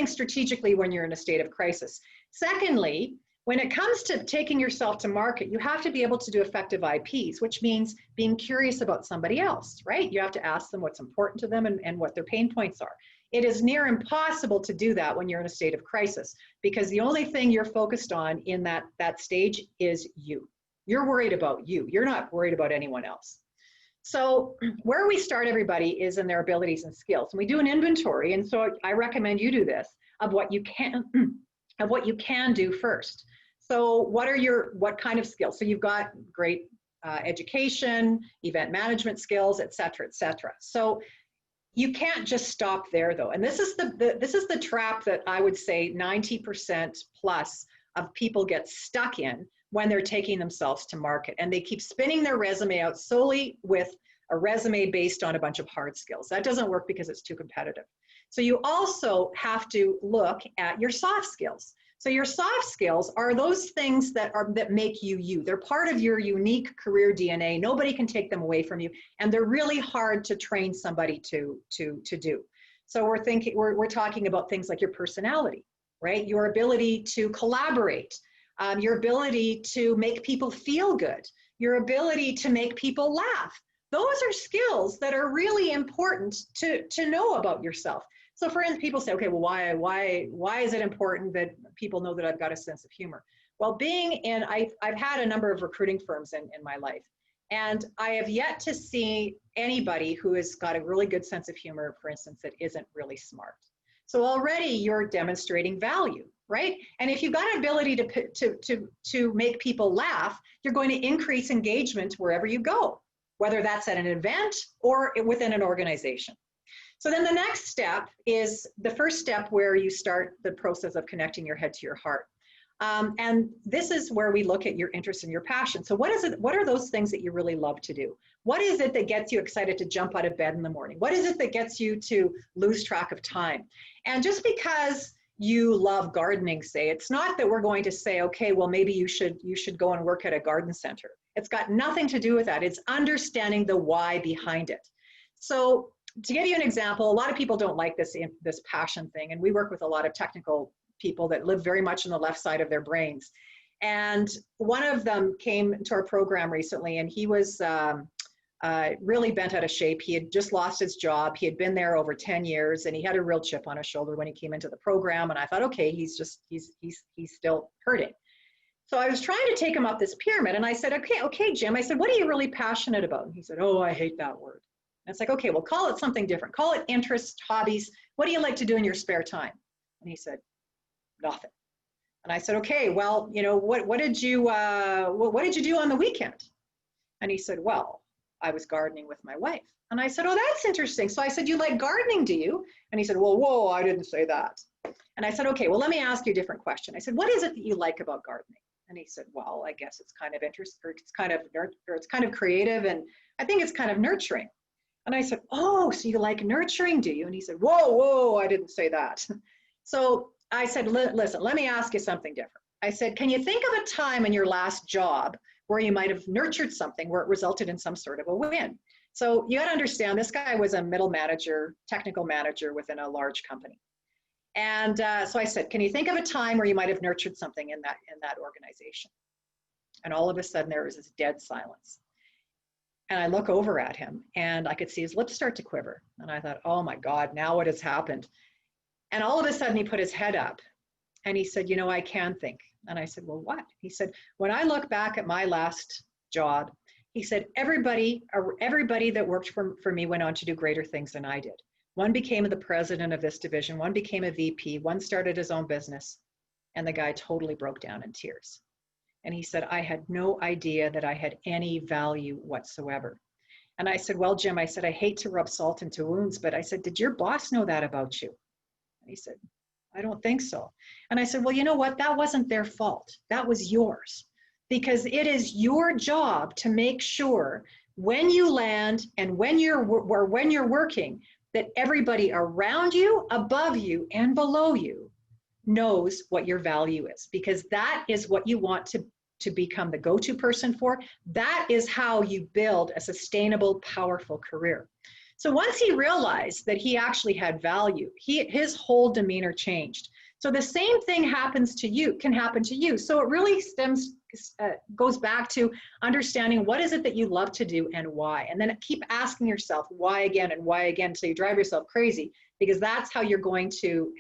strategically when you're in a state of crisis. Secondly, when it comes to taking yourself to market, you have to be able to do effective IPs, which means being curious about somebody else, right? You have to ask them what's important to them and what their pain points are. It is near impossible to do that when you're in a state of crisis because the only thing you're focused on in that stage is you. You're worried about you. You're not worried about anyone else. So where we start everybody is in their abilities and skills. And we do an inventory, and so I recommend you do this, of what you can do first. So what kind of skills? So you've got great education, event management skills, et cetera, et cetera. So you can't just stop there though. And this is the trap that I would say 90% plus of people get stuck in when they're taking themselves to market. And they keep spinning their resume out solely with a resume based on a bunch of hard skills. That doesn't work because it's too competitive. So you also have to look at your soft skills. So your soft skills are those things that make you you. They're part of your unique career DNA. Nobody can take them away from you, and they're really hard to train somebody to do. So we're talking about things like your personality, right? Your ability to collaborate, your ability to make people feel good, your ability to make people laugh. Those are skills that are really important to know about yourself. So for instance, people say, okay, well, why is it important that people know that I've got a sense of humor? Well, I've had a number of recruiting firms in my life, and I have yet to see anybody who has got a really good sense of humor, for instance, that isn't really smart. So already you're demonstrating value, right? And if you've got an ability to make people laugh, you're going to increase engagement wherever you go, whether that's at an event or within an organization. So then the next step is the first step where you start the process of connecting your head to your heart. And this is where we look at your interest and your passion. So what are those things that you really love to do? What is it that gets you excited to jump out of bed in the morning? What is it that gets you to lose track of time? And just because you love gardening, say, it's not that we're going to say, okay, well, maybe you should go and work at a garden center. It's got nothing to do with that. It's understanding the why behind it. So to give you an example, a lot of people don't like this passion thing, and we work with a lot of technical people that live very much on the left side of their brains. And one of them came to our program recently, and he was really bent out of shape. He had just lost his job. He had been there over 10 years, and he had a real chip on his shoulder when he came into the program. And I thought, okay, he's still hurting. So I was trying to take him up this pyramid, and I said, okay, Jim. I said, what are you really passionate about? And he said, oh, I hate that word. And it's like, okay, well, call it something different. Call it interests, hobbies. What do you like to do in your spare time? And he said, nothing. And I said, okay, well, you know, what did you do on the weekend? And he said, well, I was gardening with my wife. And I said, oh, that's interesting. So I said, you like gardening, do you? And he said, well, whoa, I didn't say that. And I said, okay, well, let me ask you a different question. I said, what is it that you like about gardening? And he said, well, I guess it's kind of it's kind of creative, and I think it's kind of nurturing. And I said, oh, so you like nurturing, do you? And he said, whoa, I didn't say that. So I said, listen, let me ask you something different. I said, can you think of a time in your last job where you might have nurtured something where it resulted in some sort of a win? So you got to understand, this guy was a middle manager, technical manager within a large company. And so I said, can you think of a time where you might have nurtured something in that organization? And all of a sudden there was this dead silence. And I look over at him, and I could see his lips start to quiver. And I thought, oh my God, now what has happened? And all of a sudden he put his head up and he said, you know, I can think. And I said, well, what? He said, when I look back at my last job He said, everybody that worked for me went on to do greater things than I did. One became the president of this division, one became a VP, one started his own business, and the guy totally broke down in tears. And he said, I had no idea that I had any value whatsoever. And I said, well, Jim, I said, I hate to rub salt into wounds, but I said, did your boss know that about you? And he said, I don't think so. And I said, well, you know what? That wasn't their fault. That was yours. Because it is your job to make sure when you land and when you're working, that everybody around you, above you, and below you knows what your value is, because that is what you want to become the go-to person for. That is how you build a sustainable, powerful career. So once he realized that he actually had value, his whole demeanor changed. So the same thing can happen to you. So it really goes back to understanding what is it that you love to do and why. And then keep asking yourself why again and why again until you drive yourself crazy, because that's how you're going to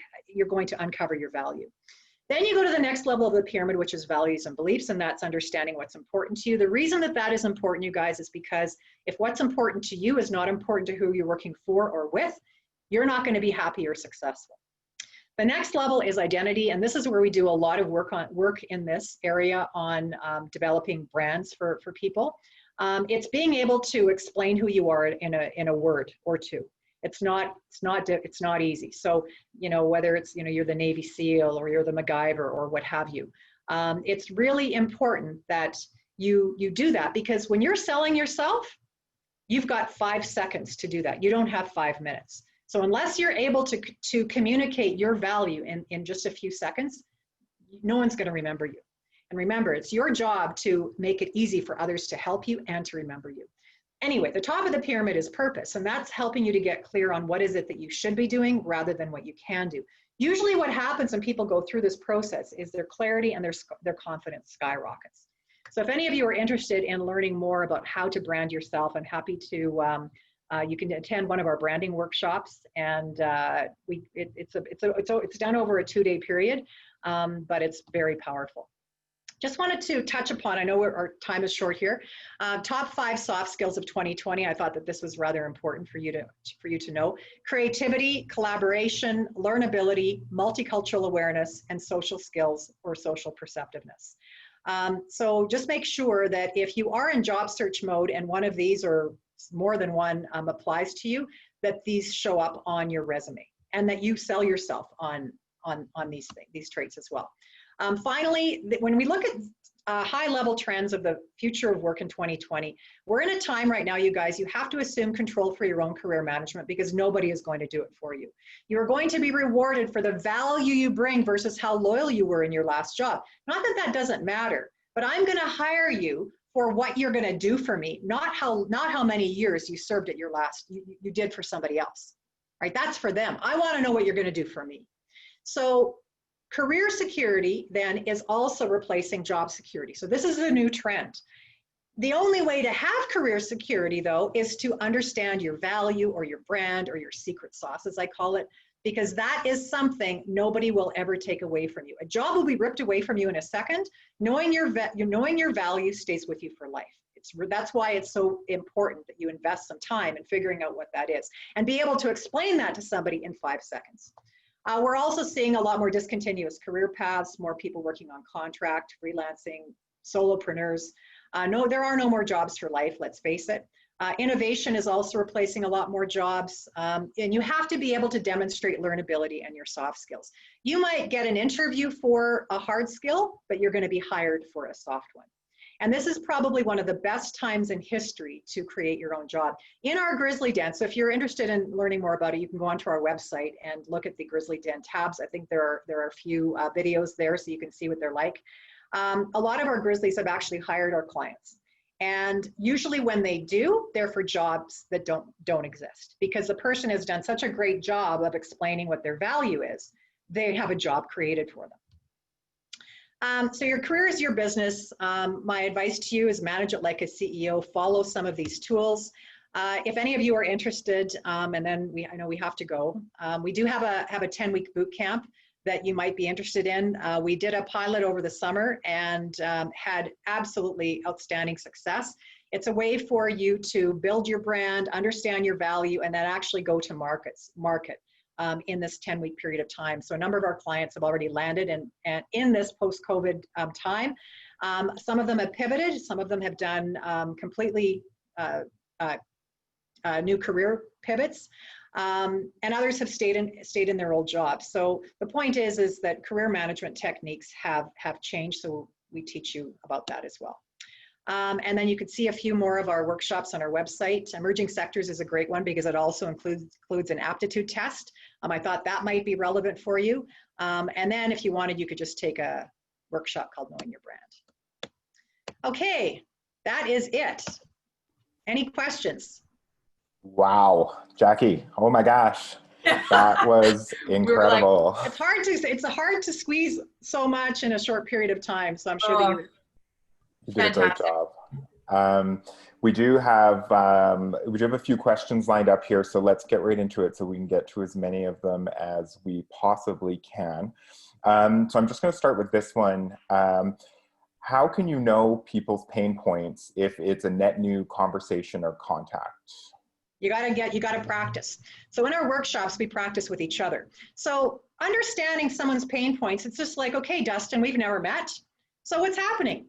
uncover your value. Then you go to the next level of the pyramid, which is values and beliefs, and that's understanding what's important to you. The reason that is important, you guys, is because if what's important to you is not important to who you're working for or with, you're not going to be happy or successful. The next level is identity, and this is where we do a lot of work in this area on developing brands for people. It's being able to explain who you are in a word or two. It's not easy. So, whether it's, you're the Navy SEAL or you're the MacGyver or what have you, it's really important that you do that, because when you're selling yourself, you've got 5 seconds to do that. You don't have 5 minutes. So unless you're able to communicate your value in just a few seconds, no one's going to remember you. And remember, it's your job to make it easy for others to help you and to remember you. Anyway, the top of the pyramid is purpose, and that's helping you to get clear on what is it that you should be doing rather than what you can do. Usually what happens when people go through this process is their clarity and their confidence skyrockets. So if any of you are interested in learning more about how to brand yourself, I'm happy to, you can attend one of our branding workshops, and it's done over a 2-day period, but it's very powerful. Just wanted to touch upon, I know our time is short here, top 5 soft skills of 2020. I thought that this was rather important for you to know. Creativity, collaboration, learnability, multicultural awareness, and social skills or social perceptiveness. So just make sure that if you are in job search mode and one of these or more than one applies to you, that these show up on your resume and that you sell yourself on these traits as well. Finally, when we look at high-level trends of the future of work in 2020, we're in a time right now, you guys, you have to assume control for your own career management, because nobody is going to do it for you. You're going to be rewarded for the value you bring versus how loyal you were in your last job. Not that that doesn't matter, but I'm going to hire you for what you're going to do for me, not how many years you served at your last, you did for somebody else, right? That's for them. I want to know what you're going to do for me. So career security then is also replacing job security. So this is a new trend. The only way to have career security, though, is to understand your value or your brand or your secret sauce, as I call it, because that is something nobody will ever take away from you. A job will be ripped away from you in a second. Knowing your value stays with you for life. That's why it's so important that you invest some time in figuring out what that is and be able to explain that to somebody in 5 seconds. We're also seeing a lot more discontinuous career paths, more people working on contract, freelancing, solopreneurs. No, there are no more jobs for life, let's face it. Innovation is also replacing a lot more jobs, and you have to be able to demonstrate learnability and your soft skills. You might get an interview for a hard skill, but you're going to be hired for a soft one. And this is probably one of the best times in history to create your own job. In our Grizzly Den, so if you're interested in learning more about it, you can go onto our website and look at the Grizzly Den tabs. I think there are a few videos there so you can see what they're like. A lot of our Grizzlies have actually hired our clients. And usually when they do, they're for jobs that don't exist, because the person has done such a great job of explaining what their value is, they have a job created for them. So your career is your business. My advice to you is manage it like a CEO, follow some of these tools. If any of you are interested, and then I know we have to go, we do have a 10-week boot camp that you might be interested in. We did a pilot over the summer and had absolutely outstanding success. It's a way for you to build your brand, understand your value, and then actually go to market in this 10-week period of time. So a number of our clients have already landed and in this post-COVID time. Some of them have pivoted, some of them have done completely new career pivots, and others have stayed in their old jobs. So the point is that career management techniques have changed, so we teach you about that as well. And then you could see a few more of our workshops on our website. Emerging sectors is a great one because it also includes an aptitude test. I thought that might be relevant for you. And then if you wanted, you could just take a workshop called Knowing Your Brand. Okay, that is it. Any questions? Wow, Jackie, oh my gosh, that was incredible. It's hard to squeeze so much in a short period of time, so I'm sure that you did a great job. We do have a few questions lined up here, so let's get right into it so we can get to as many of them as we possibly can. So I'm just going to start with this one. How can you know people's pain points if it's a net new conversation or contact? You gotta practice. So in our workshops, we practice with each other. So understanding someone's pain points, it's just like, okay, Dustin, we've never met. So what's happening?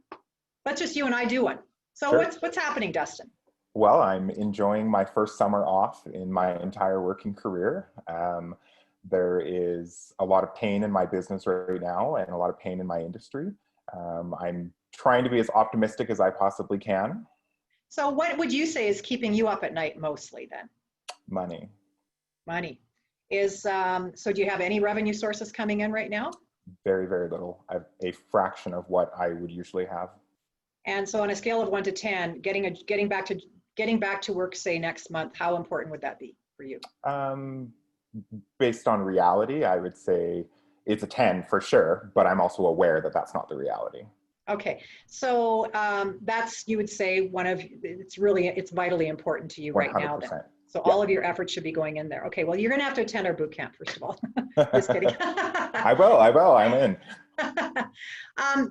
Let's just you and I do one. So sure. What's happening, Dustin? Well, I'm enjoying my first summer off in my entire working career. There is a lot of pain in my business right now and a lot of pain in my industry. I'm trying to be as optimistic as I possibly can. So what would you say is keeping you up at night mostly then? Money. Money. So do you have any revenue sources coming in right now? Very, very little. I have a fraction of what I would usually have. And so on a scale of 1 to 10, getting back to work, say next month, how important would that be for you? Based on reality, I would say it's a 10 for sure, but I'm also aware that that's not the reality. Okay, so you would say it's vitally important to you 100%. Right now then. So all of your efforts should be going in there. Okay, well, you're gonna have to attend our boot camp first of all. Just kidding. I will, I'm in.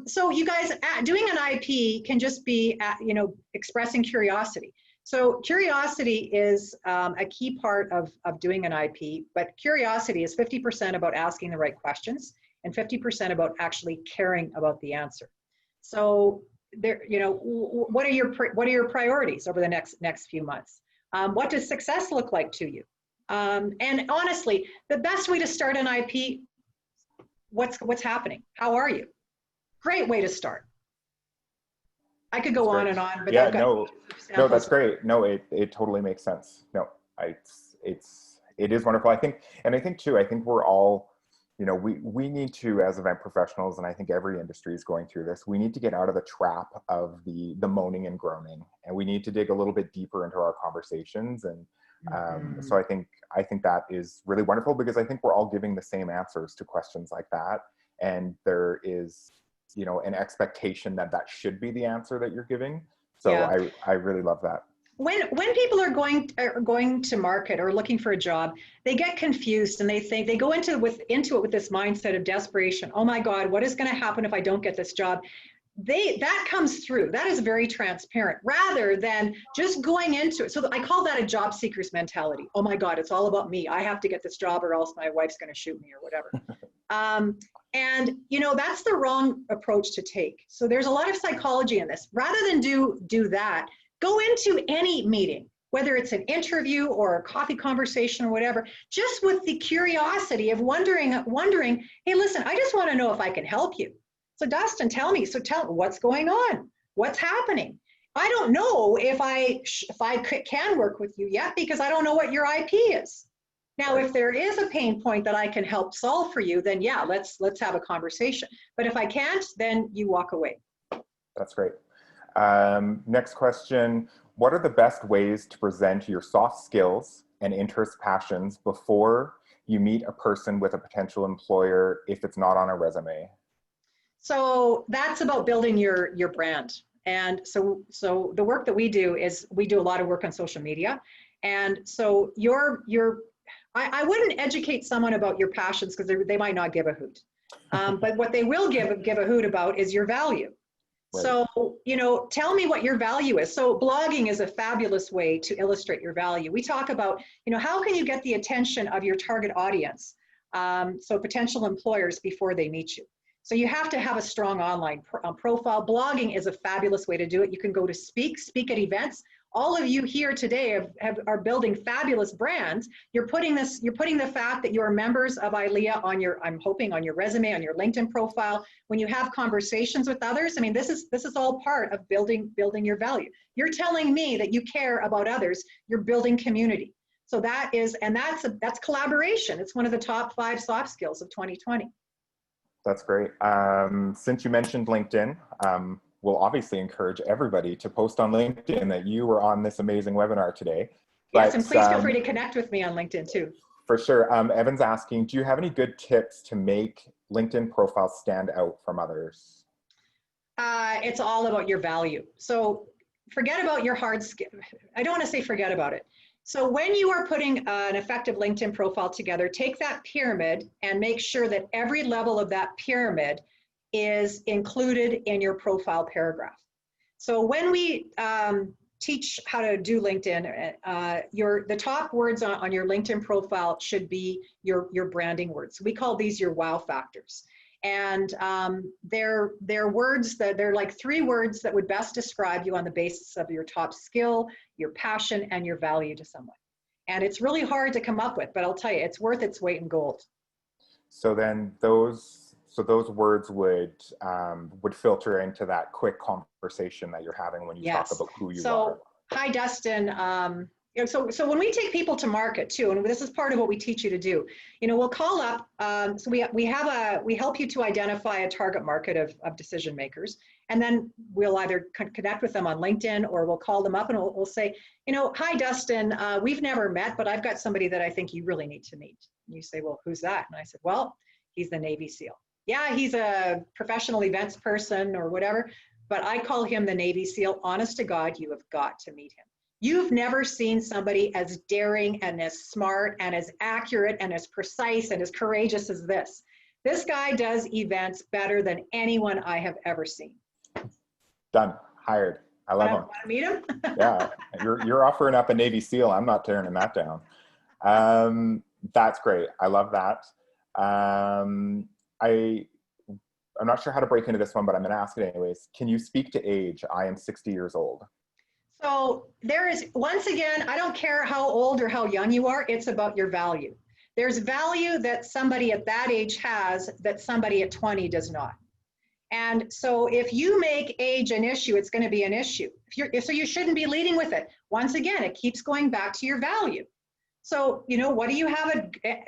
So you guys, doing an IP can just be, expressing curiosity. So curiosity is a key part of doing an IP, but curiosity is 50% about asking the right questions and 50% about actually caring about the answer. So there, what are your priorities over the next few months? What does success look like to you? And honestly, the best way to start an IP, what's happening? How are you? Great way to start. I could go on and on, but yeah, no, that's great. No, it totally makes sense. No, it is wonderful. I think we're all, we need to, as event professionals, and I think every industry is going through this, we need to get out of the trap of the moaning and groaning, and we need to dig a little bit deeper into our conversations. And so I think that is really wonderful, because I think we're all giving the same answers to questions like that. And there is, an expectation that should be the answer that you're giving. So yeah. I really love that. When people are going to market or looking for a job, they get confused and they go into it with this mindset of desperation. Oh my God, what is going to happen if I don't get this job? That comes through. That is very transparent, rather than just going into it. So I call that a job seeker's mentality. Oh my God, it's all about me. I have to get this job or else my wife's going to shoot me or whatever. And that's the wrong approach to take. So there's a lot of psychology in this. Rather than do that, go into any meeting, whether it's an interview or a coffee conversation or whatever, just with the curiosity of wondering, hey, listen, I just want to know if I can help you. So Dustin, tell me what's going on? What's happening? I don't know if I can work with you yet, because I don't know what your IP is. Now, if there is a pain point that I can help solve for you, then yeah, let's have a conversation. But if I can't, then you walk away. That's great. Next question. What are the best ways to present your soft skills and interest passions before you meet a person with a potential employer if it's not on a resume? So that's about building your brand. And so the work that we do is we do a lot of work on social media. And so I wouldn't educate someone about your passions because they might not give a hoot. But what they will give a hoot about is your value. Right. So, you know, tell me what your value is. So blogging is a fabulous way to illustrate your value. We talk about, you know, how can you get the attention of your target audience? So potential employers before they meet you. So you have to have a strong online profile. Blogging is a fabulous way to do it. You can go to speak at events. All of you here today are building fabulous brands. You're putting the fact that you're members of ILEA on your, I'm hoping, on your resume, on your LinkedIn profile. When you have conversations with others, I mean, this is all part of building your value. You're telling me that you care about others. You're building community. So that's collaboration. It's one of the top 5 soft skills of 2020. That's great. Since you mentioned LinkedIn, we'll obviously encourage everybody to post on LinkedIn that you were on this amazing webinar today. Yes, and please feel free to connect with me on LinkedIn too. For sure. Evan's asking, do you have any good tips to make LinkedIn profiles stand out from others? It's all about your value. So forget about your hard skill. I don't want to say forget about it. So when you are putting an effective LinkedIn profile together, take that pyramid and make sure that every level of that pyramid is included in your profile paragraph. So when we teach how to do LinkedIn, the top words on your LinkedIn profile should be your branding words. We call these your wow factors. And they're words that they're like 3 words that would best describe you on the basis of your top skill, your passion, and your value to someone. And it's really hard to come up with, but I'll tell you, it's worth its weight in gold. So then those words would filter into that quick conversation that you're having when you talk about who you are. Hi, Dustin. So when we take people to market too, and this is part of what we teach you to do, you know, we'll call up. So we help you to identify a target market of decision makers, and then we'll either connect with them on LinkedIn or we'll call them up and we'll say, you know, hi, Dustin. We've never met, but I've got somebody that I think you really need to meet. And you say, well, who's that? And I said, well, he's the Navy SEAL. Yeah, he's a professional events person or whatever, but I call him the Navy SEAL. Honest to God, you have got to meet him. You've never seen somebody as daring and as smart and as accurate and as precise and as courageous as this. This guy does events better than anyone I have ever seen. Done. Hired. I love him. Want to meet him? Yeah, you're offering up a Navy SEAL. I'm not tearing that down. That's great. I love that. I'm not sure how to break into this one, but I'm going to ask it anyways. Can you speak to age? I am 60 years old. So there is, once again, I don't care how old or how young you are, it's about your value. There's value that somebody at that age has that somebody at 20 does not. And so if you make age an issue, it's going to be an issue. So you shouldn't be leading with it. Once again, it keeps going back to your value. So, you know, what do you have a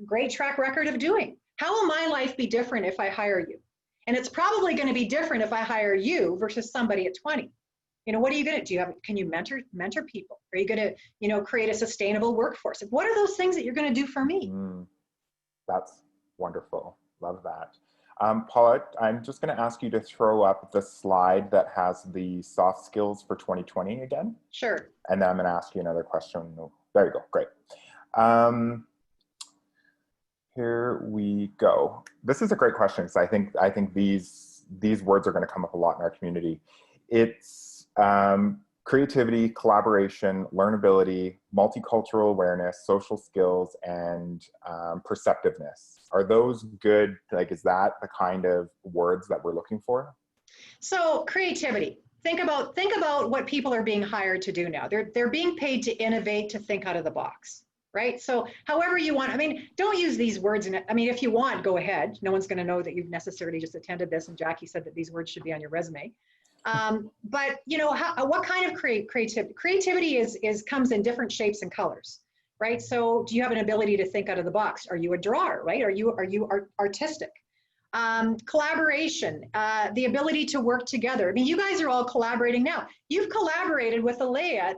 great track record of doing? How will my life be different if I hire you? And it's probably going to be different if I hire you versus somebody at 20. You know, what are you going to do? Can you mentor people? Are you going to, you know, create a sustainable workforce? What are those things that you're going to do for me? That's wonderful. Love that. Paula, I'm just going to ask you to throw up the slide that has the soft skills for 2020 again. Sure. And then I'm going to ask you another question. There you go. Great. Here we go. This is a great question because I think these words are going to come up a lot in our community. It's creativity, collaboration, learnability, multicultural awareness, social skills, and perceptiveness. Are those good? Like, is that the kind of words that we're looking for? So creativity. Think about what people are being hired to do now. They're being paid to innovate, to think out of the box, right? So however you want, I mean, don't use these words. I mean, if you want, go ahead. No one's going to know that you've necessarily just attended this. And Jackie said that these words should be on your resume. But you know, what kind of creativity? Creativity comes in different shapes and colors, right? So do you have an ability to think out of the box? Are you a drawer, right? Are you artistic? Collaboration, the ability to work together. I mean, you guys are all collaborating now. You've collaborated with ILEA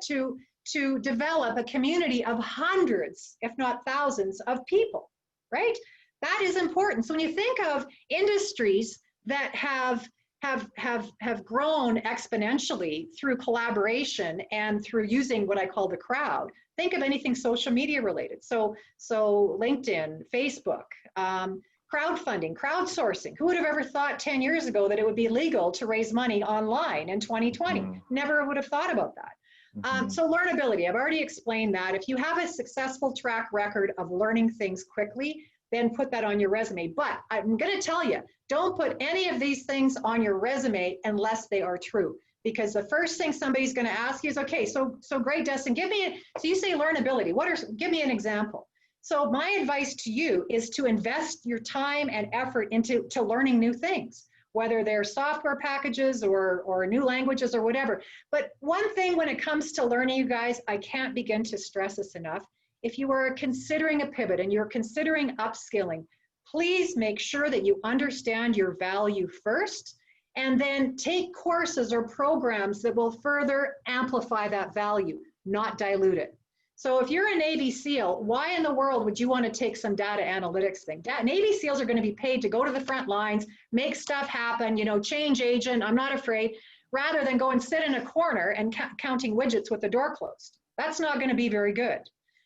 to develop a community of hundreds, if not thousands, of people, right? That is important. So when you think of industries that have have grown exponentially through collaboration and through using what I call the crowd. Think of anything social media related. So LinkedIn, Facebook, crowdfunding, crowdsourcing. Who would have ever thought 10 years ago that it would be legal to raise money online in 2020? Never would have thought about that. So learnability, I've already explained that. If you have a successful track record of learning things quickly, then put that on your resume. But I'm going to tell you, don't put any of these things on your resume unless they are true. Because the first thing somebody's going to ask you is, okay, so great, Dustin, so you say learnability. Give me an example. So my advice to you is to invest your time and effort into learning new things, whether they're software packages or new languages or whatever. But one thing when it comes to learning, you guys, I can't begin to stress this enough. If you are considering a pivot and you're considering upskilling, please make sure that you understand your value first, and then take courses or programs that will further amplify that value, not dilute it. So if you're a Navy SEAL, why in the world would you want to take some data analytics thing? Navy SEALs are going to be paid to go to the front lines, make stuff happen, change agent, I'm not afraid, rather than go and sit in a corner and counting widgets with the door closed. That's not going to be very good.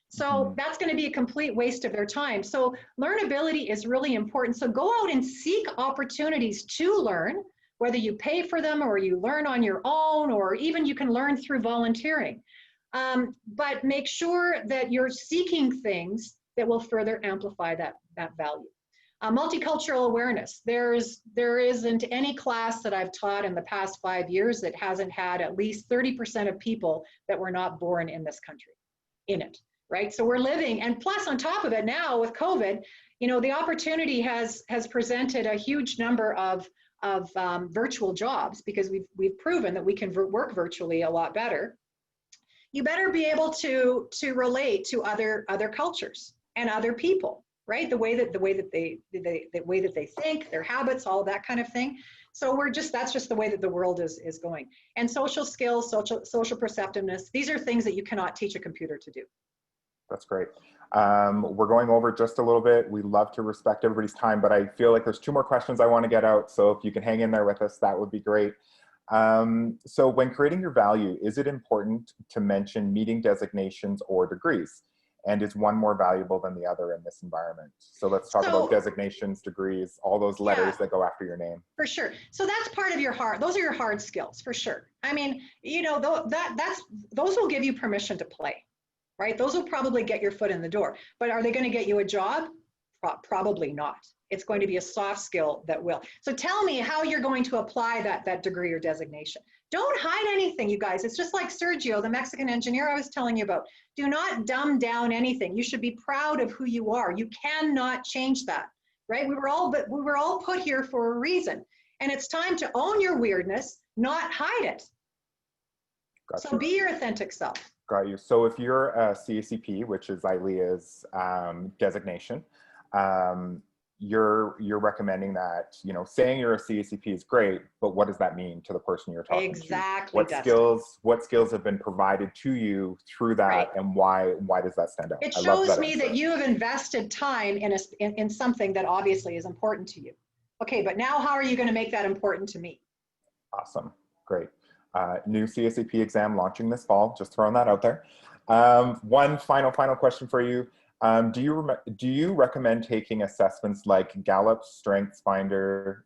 So that's going to be a complete waste of their time. So learnability is really important. So go out and seek opportunities to learn, whether you pay for them or you learn on your own, or even you can learn through volunteering. But make sure that you're seeking things that will further amplify that value. Multicultural awareness. There isn't any class that I've taught in the past 5 years that hasn't had at least 30% of people that were not born in this country in it. Right? So we're living, and plus on top of it now with COVID, the opportunity has presented a huge number of virtual jobs, because we've proven that we can work virtually a lot better. You better be able to relate to other cultures and other people, right? The way that they think, their habits, all that kind of thing. So that's just the way that the world is going. And social skills, social perceptiveness, these are things that you cannot teach a computer to do. That's great. We're going over just a little bit. We love to respect everybody's time, but I feel like there's 2 more questions I want to get out. So if you can hang in there with us, that would be great. So when creating your value, is it important to mention meeting designations or degrees? And is one more valuable than the other in this environment? So let's talk about designations, degrees, all those letters that go after your name. For sure. So that's part of your those are your hard skills, for sure. I mean, those will give you permission to play. Right? Those will probably get your foot in the door, but are they going to get you a job? Probably not. It's going to be a soft skill that will. So tell me how you're going to apply that degree or designation. Don't hide anything, you guys. It's just like Sergio, the Mexican engineer I was telling you about. Do not dumb down anything. You should be proud of who you are. You cannot change that, right? We were all put here for a reason, and it's time to own your weirdness, not hide it. Gotcha. So be your authentic self. Got you. So if you're a CACP, which is ILEA's designation, you're recommending that, saying you're a CACP is great, but what does that mean to the person you're talking to? Exactly. What skills have been provided to you through that, right, and why does that stand out? It shows me that you have invested time in something that obviously is important to you. Okay, but now how are you going to make that important to me? Awesome. Great. New CACP exam launching this fall, just throwing that out there. One final question for you. Do you recommend taking assessments like Gallup, Strengthsfinder,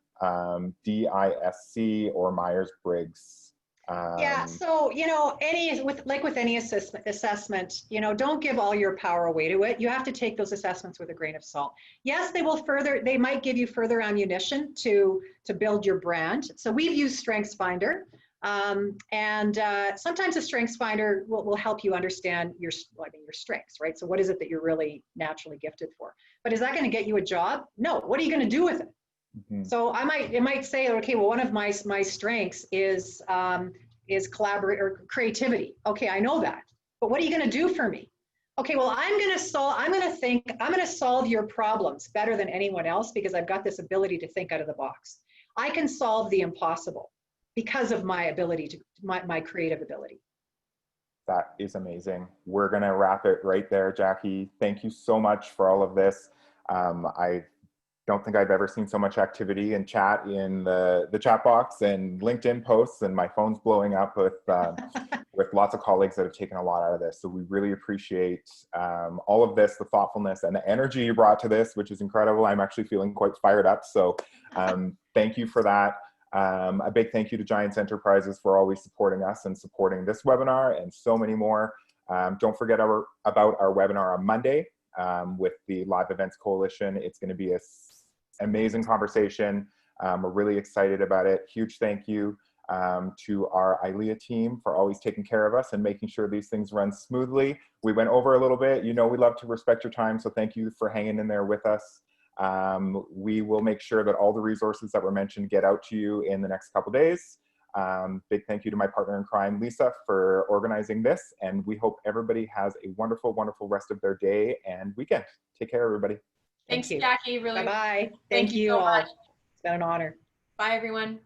DISC, or Myers-Briggs? Yeah, so, with any assessment, don't give all your power away to it. You have to take those assessments with a grain of salt. Yes, they might give you further ammunition to build your brand. So we've used Strengthsfinder. Sometimes a Strengthsfinder will help you understand your strengths, right? So what is it that you're really naturally gifted for? But is that going to get you a job? No. What are you going to do with it? Mm-hmm. So it might say, okay, well, one of my strengths is collaborate or creativity. Okay, I know that. But what are you going to do for me? Okay, well, I'm going to solve your problems better than anyone else because I've got this ability to think out of the box. I can solve the impossible because of my ability my creative ability. That is amazing. We're going to wrap it right there, Jackie. Thank you so much for all of this. I don't think I've ever seen so much activity and chat in the chat box and LinkedIn posts, and my phone's blowing up with lots of colleagues that have taken a lot out of this. So we really appreciate all of this, the thoughtfulness and the energy you brought to this, which is incredible. I'm actually feeling quite fired up. So thank you for that. A big thank you to Giants Enterprises for always supporting us and supporting this webinar and so many more. Don't forget about our webinar on Monday with the Live Events Coalition. It's going to be an amazing conversation. We're really excited about it. Huge thank you to our ILEA team for always taking care of us and making sure these things run smoothly. We went over a little bit. You know, we love to respect your time, so thank you for hanging in there with us. We will make sure that all the resources that were mentioned get out to you in the next couple days. Big thank you to my partner in crime, Lisa, for organizing this, and we hope everybody has a wonderful, wonderful rest of their day and weekend. Take care, everybody. Thanks, Jackie. Really. Bye-bye. Thank you you so all. much. It's been an honor. Bye, everyone.